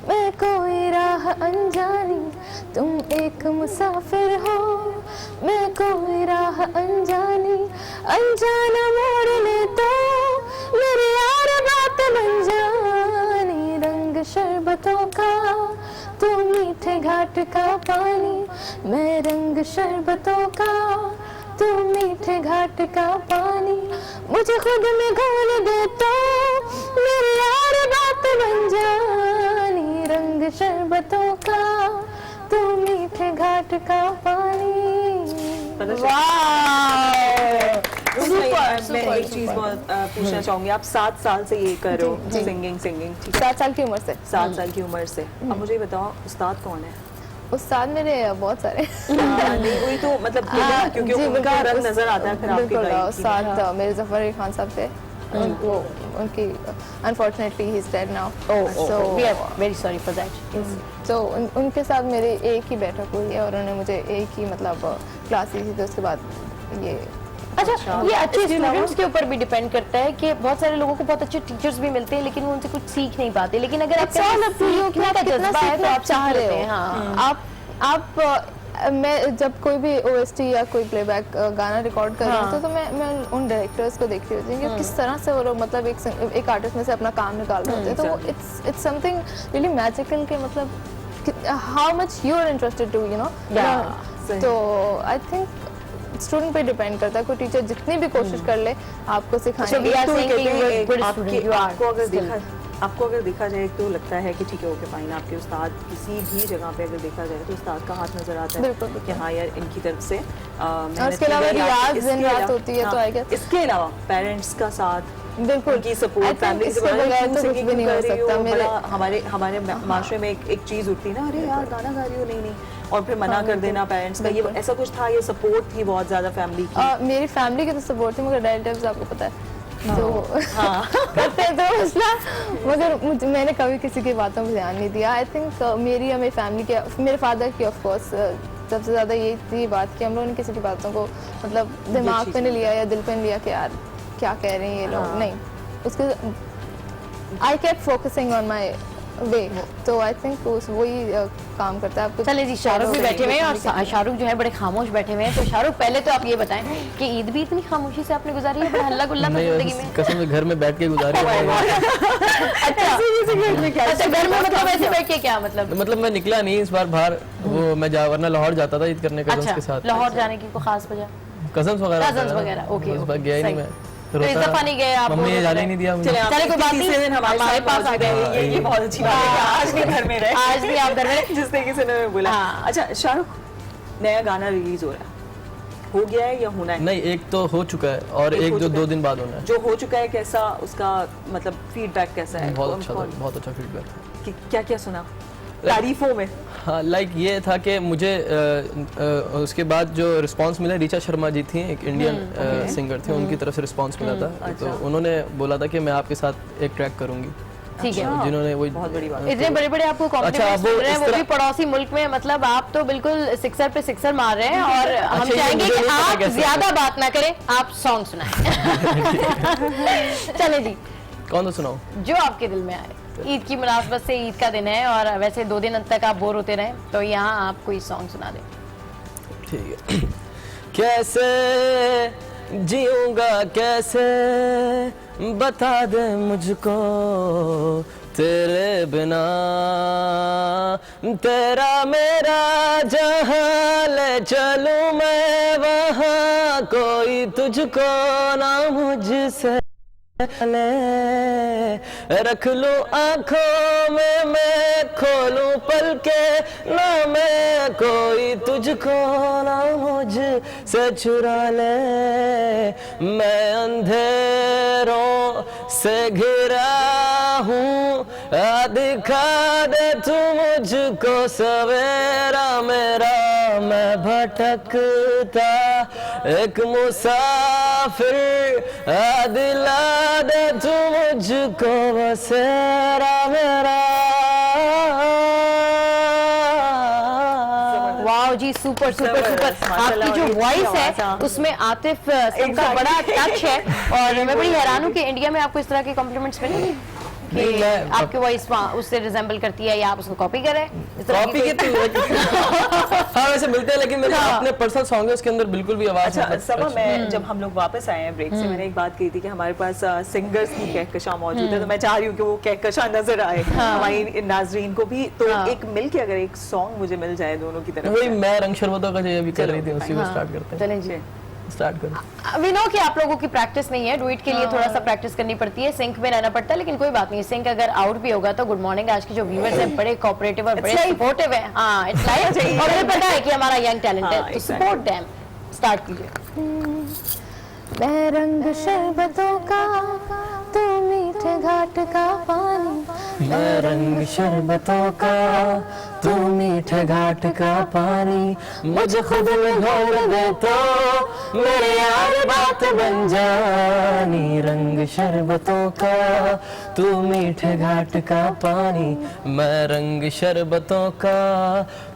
मैं कोई राह अनजानी, तुम एक मुसाफिर हो, मैं कोई राह अनजानी, अनजाना मोड़ ले तो मेरी यार बात बन जानी। रंग शरबतों का, तू मीठे घाट का पानी, मैं रंग शरबतों का, तू मीठे घाट का पानी, मुझे खुद में घोल दे तो मेरी यार बात बन जानी। रंग शरबतों का, तू मीठे घाट का पानी। मैं एक चीज बहुत पूछना चाहूंगी, आप 7 साल से ये कर रहे हो सिंगिंग? 7 साल की उम्र से। 7 साल की उम्र से। अब मुझे बताओ उस्ताद कौन है? उस्ताद मेरे बहुत सारे वही तो मतलब क्योंकि उनका रंग नजर आता है। फिर आपके उस्ताद मेरे जफर अली खान साहब थे, वो उनकी unfortunately he is dead now, so we are very sorry for that. तो उनके साथ मेरी एक ही बैठक हुई है और उन्होंने मुझे एक ही मतलब क्लास दी थी, तो उसके बाद ये अच्छा ये अच्छे स्टूडेंट्स के ऊपर भी डिपेंड करता है कि बहुत सारे लोगों को बहुत अच्छे टीचर्स भी मिलते हैं लेकिन वो उनसे कुछ सीख नहीं पाते, लेकिन अगर आप चाह रहे हैं, हाँ आप मैं जब कोई भी OST या कोई प्लेबैक गाना रिकॉर्ड कर रही हूँ तो मैं उन डायरेक्टर्स को देखती होती हूँ कि किस तरह से वो लोग मतलब एक आर्टिस्ट में से अपना काम निकाल रहे होते हैं, तो वो इट्स समथिंग रियली मैजिकल के मतलब how much you are interested to you know. तो आई थिंक स्टूडेंट पे डिपेंड करता है, कोई टीचर जितनी भी कोशिश कर ले आपको सिखाने की। आपको अगर देखा जाए तो लगता है कि ठीक है ओके फाइन, आपके उस्ताद किसी भी जगह पे अगर देखा जाए तो उस्ताद का हाथ नजर आता है कि हाँ यार इनकी तरफ से इसके अलावा रियाज दिन रात होती है, तो आई गेस इसके अलावा पेरेंट्स का साथ बिल्कुल की सपोर्ट फैमिली के बगैर तो कुछ भी नहीं हो सकता। मेरे हमारे माशरे में एक चीज उठती है ना, अरे यार गाना गा रही हो, नहीं और फिर मना कर देना पेरेंट्स का, ये ऐसा कुछ था, ये सपोर्ट थी बहुत ज्यादा फैमिली की? मेरी फैमिली की तो सपोर्ट थी मगर रिलेटिव्स आपको पता है तो करते तो मसला, मगर मैंने कभी किसी की बातों पर ध्यान नहीं दिया। आई थिंक मेरी या मेरी फैमिली के, मेरे फादर की ऑफ कोर्स सबसे ज़्यादा यही थी बात कि हम लोगों ने किसी की बातों को मतलब दिमाग पे नहीं लिया या दिल पे नहीं लिया कि यार क्या कह रहे हैं ये लोग, नहीं उसके I kept focusing on my way, तो आई थिंक वही काम करता है। आपको चले जी शाहरुख भी बैठे हुए हैं और शाहरुख जो है बड़े खामोश बैठे हुए हैं, तो शाहरुख पहले तो आप ये बताएं कि ईद भी इतनी खामोशी से आपने गुजारी है, बड़ा हल्ला गुल्ला था जिंदगी में? कसम से घर में बैठ के गुजारी है। अच्छा घर में मतलब ऐसे बैठ के क्या मतलब मैं निकला नहीं इस बार बाहर, वो मैं वरना लाहौर जाता था ईद करने कजन्स के साथ। लाहौर जाने की कोई खास वजह? कजन्स वगैरह ओके, उस बार गया ही नहीं मैं, तो इस दफा नहीं गए आप? मम्मी ने जाने ही नहीं दिया मुझे। चले कोई बात नहीं, हमारे पास आ गए, ये बहुत अच्छी बात है, आज भी घर में रहे, आज भी आप घर में जिस तरीके से मैंने बोला। अच्छा शाहरुख, नया गाना रिलीज हो रहा है, हो गया है या होना है? नहीं, एक तो हो चुका है और एक जो 2 दिन बाद होना है। जो हो चुका है कैसा, उसका मतलब फीडबैक कैसा है? बहुत अच्छा फीडबैक। क्या क्या सुना तारीफों में? हाँ, लाइक ये था कि मुझे उसके बाद जो रिस्पांस मिला, रीचा शर्मा जी थी, एक इंडियन सिंगर थे, उनकी तरफ से रिस्पांस मिला था। तो उन्होंने बोला था कि मैं आपके साथ एक ट्रैक करूंगी। ठीक है, जिन्होंने वो बहुत बड़ी बात। इतने बड़े बड़े आपको कॉम्प्लीमेंट्स मिल रहे हैं, वो भी पड़ोसी मुल्क में। मतलब आप तो बिल्कुल सिक्सर पे सिक्सर मार रहे हैं और हम चाहेंगे कि आप ज्यादा बात ना करें, आप सॉन्ग सुनाएं। चले जी, कौन सा सुनाओ जो आपके दिल में आए। ईद की मुनासबत से, ईद का दिन है और वैसे 2 दिन तक आप बोर होते रहे, तो यहाँ आप कोई सॉन्ग सुना दें। ठीक है। कैसे जीऊंगा कैसे, बता दे मुझको तेरे बिना, तेरा मेरा जहां ले चलूं मैं वहां, कोई तुझको ना मुझसे रख लूं आंखों में मैं, खोलूं पलके ना मैं, कोई तुझको ना मुझसे चुरा ले। मैं अंधेरों से घिरा हूँ, दिखा दे तू मुझको सवेरा मेरा, मैं भटकता एक मुसाफिर, दिला दे तू मुझको बसेरा मेरा। वाओ जी, सुपर सुपर सुपर। आपकी जो वॉइस है उसमें आतिफ का बड़ा टच है और मैं बड़ी हैरान हूँ कि इंडिया में आपको इस तरह के कॉम्प्लीमेंट्स मिले कि आपकी वॉइस उससे रिजेंबल करती है या आप उसको कॉपी कर रहे हैं। कॉपी हाँ वैसे मिलते हैं, लेकिन मेरे अपने पर्सनल सॉन्ग है, उसके अंदर बिल्कुल भी आवाज। अच्छा सबा, मैं जब हम लोग वापस आए हैं ब्रेक से, मैंने एक बात कही थी कि हमारे पास सिंगर्स की कहकशां मौजूद है, तो मैं चाह रही हूँ कि वो कहकशां नजर आए हमारी नाजरीन को भी। तो एक मिल के अगर एक सॉन्ग मुझे मिल जाए दोनों की तरफ। वही मैं रंग शरबतों का जो अभी कर रही थी, उसी में स्टार्ट करते हैं। चलें जी, स्टार्ट करो। वी नो कि आप लोगों की प्रैक्टिस नहीं है, डुएट के लिए थोड़ा सा प्रैक्टिस करनी पड़ती है, सिंक में रहना पड़ता है, लेकिन कोई बात नहीं, सिंक अगर आउट भी होगा तो गुड मॉर्निंग। आज के जो व्यूअर्स हैं बड़े कोऑपरेटिव और बड़े सपोर्टिव हैं। हाँ, इट्स लाइक, और मुझे पता है कि हमारा यंग टैलेंट है, तो सपोर्ट देम। स्टार्ट कीजिए। मैं रंग शरबतों का, तू मीठे घाट का पानी, मैं रंग शरबतों का, तू मीठे घाट का पानी, मुझे खुद में घोल दे तो मेरे यार बात बन जानी। रंग शरबतों का, तू मीठे घाट का पानी, मैं रंग शरबतों का,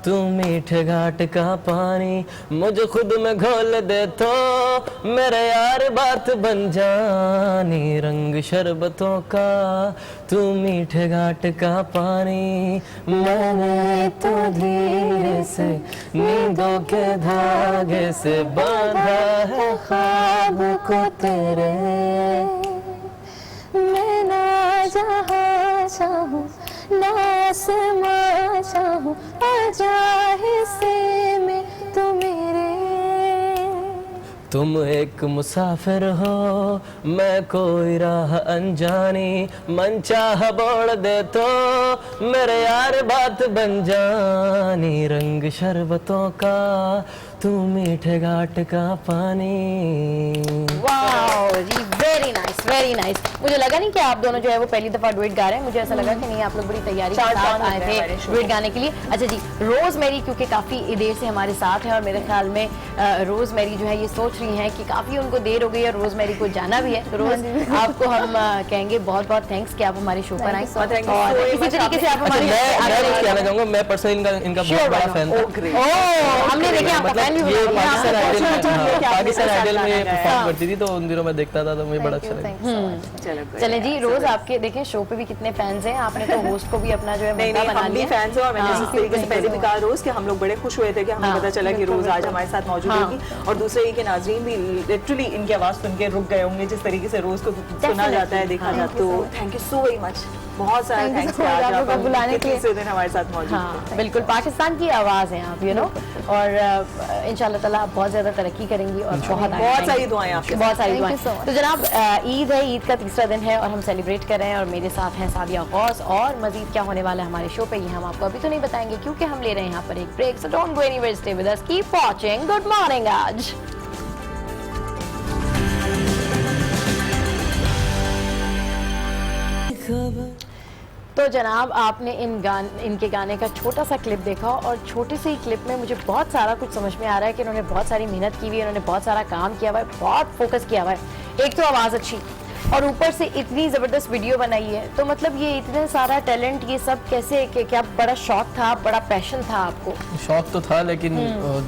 तू मीठे घाट का पानी, मुझे खुद में घोल दे तो मेरे यार बात बन जानी। रंग शरबतों का, तू मीठे घाट का पानी, मैंने तो धीरे से नींदों के धागे से बांधा है ख्वाब को तेरे। मैं ना जहाँ चाहूँ ना आसमां चाहूँ, आजा हिस्से में तू मेरे। तुम एक मुसाफिर हो, मैं कोई राह अनजानी, मन चाह बोल दे तो मेरे यार बात बन जानी। रंग शरबतों का, तू मीठे घाट का पानी। वाओ जी, वेरी नाइस वेरी नाइस। मुझे लगा नहीं कि आप दोनों जो है वो पहली दफा डुएट गा रहे हैं, मुझे ऐसा लगा कि नहीं, आप लोग बड़ी तैयारी के साथ आए थे डुएट गाने के लिए। अच्छा जी, रोज मेरी क्योंकि काफी देर से हमारे साथ है और मेरे ख्याल में रोज मेरी जो है ये सोच रही हैं कि काफी उनको देर हो गई है, रोज मेरी को जाना भी है, तो रोज आपको हम कहेंगे बहुत बहुत थैंक्स कि आप हमारे शो पर आए और इसी तरीके से आप हमारे कहना चाहूंगा, मैं पर्सनली इनका बहुत बड़ा फैन था। हमने देखे आपका फैन भी ये पाकिस्तान आइडल में परफॉर्म करती थी, तो उन दिनों मैं देखता था, तो मुझे बड़ा अच्छा लगा। चले जी, रोज आपके देखें शो पे भी कितने फैंस हैं, आपने तो होस्ट को भी अपना जो है नहीं, हम भी फैंस हैं और मैंने इस तरीके से पहले भी कहा रोज कि हम लोग बड़े खुश हुए थे कि हमें पता चला कि रोज आज हमारे साथ मौजूद होगी, और दूसरे ये कि नाज़रीन भी लिटरली इनकी आवाज सुन के रुक गए होंगे, जिस तरीके से रोज को सुना जाता है, देखा जाता है। तो thank you so very much, बहुत सारा थैंक्स आप लोगों को बुलाने के लिए, दिन हमारे साथ मौजूद थे। बिल्कुल, पाकिस्तान की आवाज है आप, यू नो, और इंशाल्लाह ताला आप बहुत ज्यादा तरक्की करेंगी और बहुत सारी दुआएं आपके, बहुत सारी दुआएं। तो जनाब, ईद है, ईद का तीसरा दिन है और हम सेलिब्रेट कर रहे हैं, और मेरे साथ हैं सादिया गौस, और मजीद क्या होने वाला है हमारे शो पे ये हम आपको अभी तो नहीं बताएंगे क्योंकि हम ले रहे हैं यहाँ पर एक break. So don't go anywhere, stay with us, keep watching good morning आज। तो जनाब आपने इनके गाने का छोटा सा क्लिप देखा और छोटे से ही क्लिप में मुझे बहुत सारा कुछ समझ में आ रहा है कि इन्होंने बहुत सारी मेहनत की हुई है, इन्होंने बहुत सारा काम किया हुआ है, बहुत फोकस किया हुआ है। एक तो आवाज़ अच्छी और ऊपर से इतनी ज़बरदस्त वीडियो बनाई है, तो मतलब ये इतने सारा टैलेंट, ये सब कैसे, क्या बड़ा शौक था, बड़ा पैशन था आपको? शौक तो था, लेकिन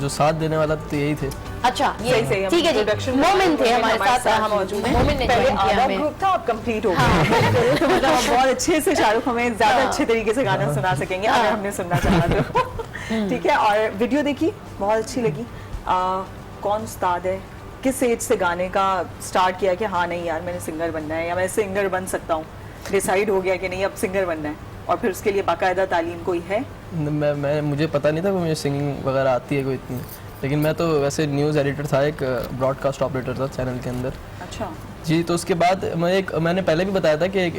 जो साथ देने वाला तो यही थे। अच्छा, ये ठीक है जी, मोमिन थे हमारे साथ, हम मौजूद हैं। मोमिन ने पहले join किया आधा हमें। ग्रुप था, अब कंप्लीट हो गया। तो मतलब अब बहुत अच्छे से शाहरुख हमें ज्यादा अच्छे तरीके से गाना सुना सकेंगे अगर हमने सुनना चाहा तो। ठीक है, और वीडियो देखी, बहुत अच्छी लगी। कौन उस्ताद है, किस एज से गाने का स्टार्ट किया कि हाँ नहीं यार मैंने सिंगर बनना है या मैं सिंगर बन सकता हूँ, डिसाइड हो गया कि नहीं अब सिंगर बनना है, और फिर उसके लिए बाकायदा तालीम कोई है? मैं मुझे पता नहीं था कि मुझे सिंगिंग वगैरह आती है कोई इतनी, लेकिन मैं तो वैसे न्यूज़ एडिटर था, एक ब्रॉडकास्ट ऑपरेटर था चैनल के अंदर। अच्छा जी, तो उसके बाद मैंने पहले भी बताया था कि एक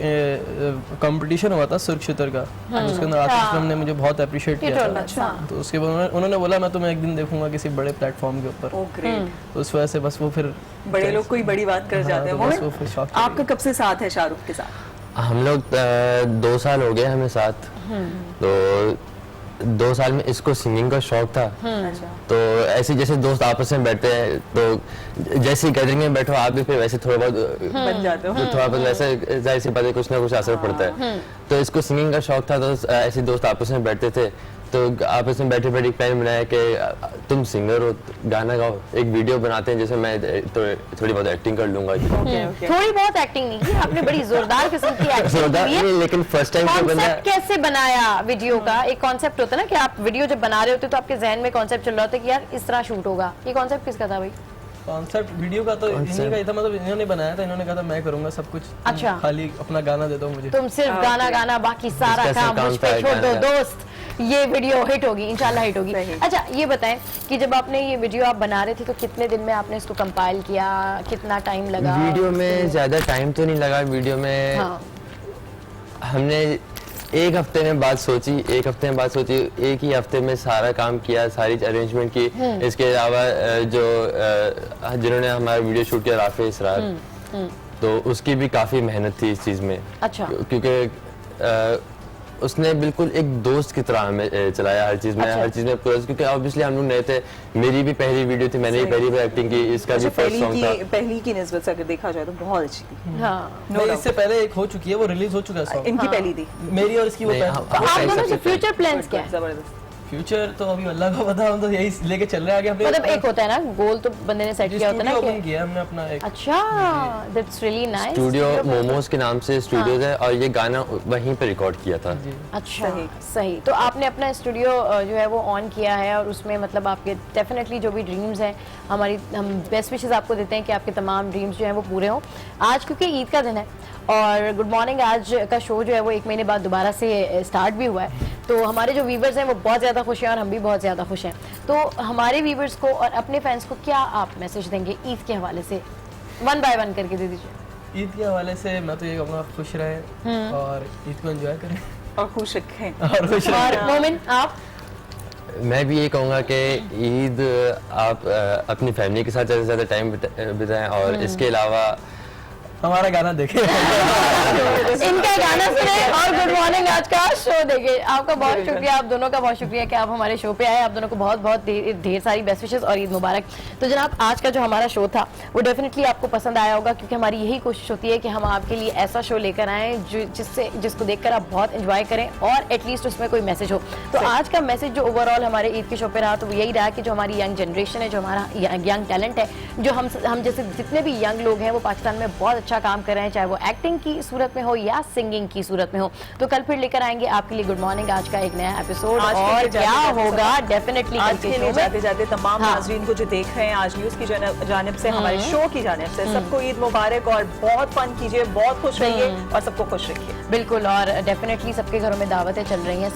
कंपटीशन हुआ था सुरक्षितर का, उसके अंदर आतिश असलम ने मुझे बहुत अप्रिशिएट किया था। अच्छा। तो उसके बाद उन्होंने बोला मैं तुम्हें एक दिन देखूंगा किसी बड़े प्लेटफॉर्म के ऊपर। तो उस वजह से बस वो फिर बड़े लोग कोई बड़ी बात कर जाते हैं। तो वो फिर शौक आपका कब से साथ है शाहरुख के साथ? हम लोग 2 साल हो गए हमें साथ। तो 2 साल में इसको सिंगिंग का शौक था। तो ऐसे जैसे दोस्त आपस में बैठते हैं तो जैसे गैदरिंग में बैठो आप भी फिर वैसे थोड़ा बहुत बन जाते हो। थोड़ा बहुत वैसे जाहिर सी बात है कुछ ना कुछ असर पड़ता है। तो इसको सिंगिंग का शौक था, तो ऐसे दोस्त आपस में बैठते थे, तो आपस में बैठे बैठे प्लान बनाया कि तुम सिंगर हो, गाना गाओ, एक वीडियो बनाते हैं जैसे मैं थोड़ी बहुत एक्टिंग कर लूंगा। थोड़ी बहुत एक्टिंग नहीं की आपने, बड़ी जोरदार किस्म की एक्टिंग की है। लेकिन फर्स्ट टाइम कॉन्सेप्ट कैसे बनाया वीडियो का? एक कॉन्सेप्ट होता है ना कि आप वीडियो जब बना रहे होते तो आपके जहन में कॉन्सेप्ट चल रहा होता है कि यार इस तरह शूट होगा, ये कॉन्सेप्ट किसका था भाई? कॉन्सेप्ट वीडियो का तो इन्हीं का ही था, मतलब इन्होंने बनाया था, इन्होंने कहा था मैं करूंगा सब कुछ। अच्छा, खाली अपना गाना दे दो मुझे, तुम सिर्फ गाना गाना, बाकी सारा काम मुझ पे छोड़ दो दोस्त। ये वीडियो हिट होगी, इंशाल्लाह हिट होगी। अच्छा ये बताएं कि जब आपने ये वीडियो आप बना रहे थे तो कितने दिन में आपने इसको कंपाइल किया, कितना टाइम लगा? वीडियो में ज्यादा टाइम तो नहीं लगा, वीडियो में हमने एक हफ्ते में बात सोची, एक ही हफ्ते में सारा काम किया, सारी अरेंजमेंट की। इसके अलावा जो जिन्होंने हमारा वीडियो शूट किया राफे इसरार, तो उसकी भी काफी मेहनत थी इस चीज में। अच्छा। क्योंकि उसने बिल्कुल एक दोस्त की तरह हमें चलाया हर चीज में। अच्छा। हर चीज में क्योंकि ऑब्वियसली हम लोग नए थे, मेरी भी पहली वीडियो थी, मैंने भी पहली बार एक्टिंग की, इसका भी फर्स्ट सॉन्ग था। पहली की निस्बत से अगर देखा जाए तो बहुत अच्छी थी। हाँ। इससे पहले एक हो चुकी है, वो रिलीज हो चुका है सॉन्ग। इनकी पहली थी, मेरी और इसकी वो आप दोनों के फ्यूचर प्लान्स क्या है? जबरदस्त फ्यूचर तो अभी अल्लाह को पता, हम तो यही लेके चल रहे हैं आगे। मतलब एक होता है ना गोल, तो बंदे ने सेट किया होता है ना कि किया हमने अपना एक। अच्छा, that's really nice. Studio momos के नाम से स्टूडियोज है और ये गाना वहीं पे रिकॉर्ड किया था। अच्छा सही। तो आपने अपना स्टूडियो जो है वो ऑन किया है और उसमें मतलब आपके डेफिनेटली जो भी ड्रीम्स हैं, हम बेस्ट विशेस आपको देते हैं कि आपके तमाम ड्रीम्स जो हैं वो पूरे हों। आज क्योंकि ईद का दिन है और गुड मॉर्निंग आज का शो जो है वो 1 महीने बाद दोबारा से स्टार्ट भी हुआ है, तो हमारे जो व्यूवर्स हैं वो बहुत ज़्यादा खुश हैं और हम भी बहुत ज़्यादा खुश हैं। तो हमारे व्यूवर्स को और अपने फैंस को क्या आप मैसेज देंगे ईद के हवाले से? 1 बाय 1 करके दे दीजिए। ईद के हवाले से मैं तो ये कहूँगा आप खुश रहें और ईद को एंजॉय करें और खुश रखें। और मोमिन आप? मैं भी ये कहूँगा कि ईद आप अपनी फैमिली के साथ ज़्यादा से ज़्यादा टाइम बिताएं और इसके अलावा हमारा गाना देखें, इनका गाना सुने और गुड मॉर्निंग आज का शो देखें। आपका बहुत शुक्रिया, आप दोनों का बहुत शुक्रिया कि आप हमारे शो पे आए। आप दोनों को बहुत बहुत ढेर सारी बेस्ट विशेस और ईद मुबारक। तो जनाब आज का जो हमारा शो था वो डेफिनेटली आपको पसंद आया होगा, क्योंकि हमारी यही कोशिश होती है कि हम आपके लिए ऐसा शो लेकर आएँ जिसको देखकर आप बहुत इंजॉय करें और एटलीस्ट उसमें कोई मैसेज हो। तो आज का मैसेज जो ओवरऑल हमारे ईद के शो पे रहा तो वो यही रहा कि जो हमारी यंग जनरेशन है, जो हमारा यंग टैलेंट है, जो हम जैसे जितने भी यंग लोग हैं वो पाकिस्तान में बहुत अच्छा काम कर रहे हैं, चाहे वो एक्टिंग की सूरत में हो या सिंगिंग की सूरत में हो। तो कल फिर लेकर आएंगे आपके लिए गुड मॉर्निंग आज का एक नया एपिसोड और क्या होगा डेफिनेटली जाते जाते तमाम नाज़रीन को जो देख रहे हैं आज न्यूज़ की जानिब से, हमारे शो की जानिब से सबको ईद मुबारक और बहुत फन कीजिए, बहुत खुश रहिए और सबको खुश रखिए। बिल्कुल, और डेफिनेटली सबके घरों में दावतें चल रही हैं,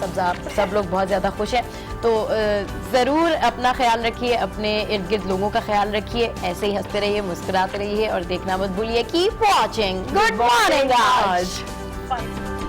सब लोग बहुत ज़्यादा खुश हैं। तो ज़रूर अपना ख्याल रखिए, अपने इर्द गिर्द लोगों का ख्याल रखिए, ऐसे ही हंसते रहिए, मुस्कुराते रहिए और देखना मत भूलिए कीप वॉचिंग गुड मॉर्निंग आज।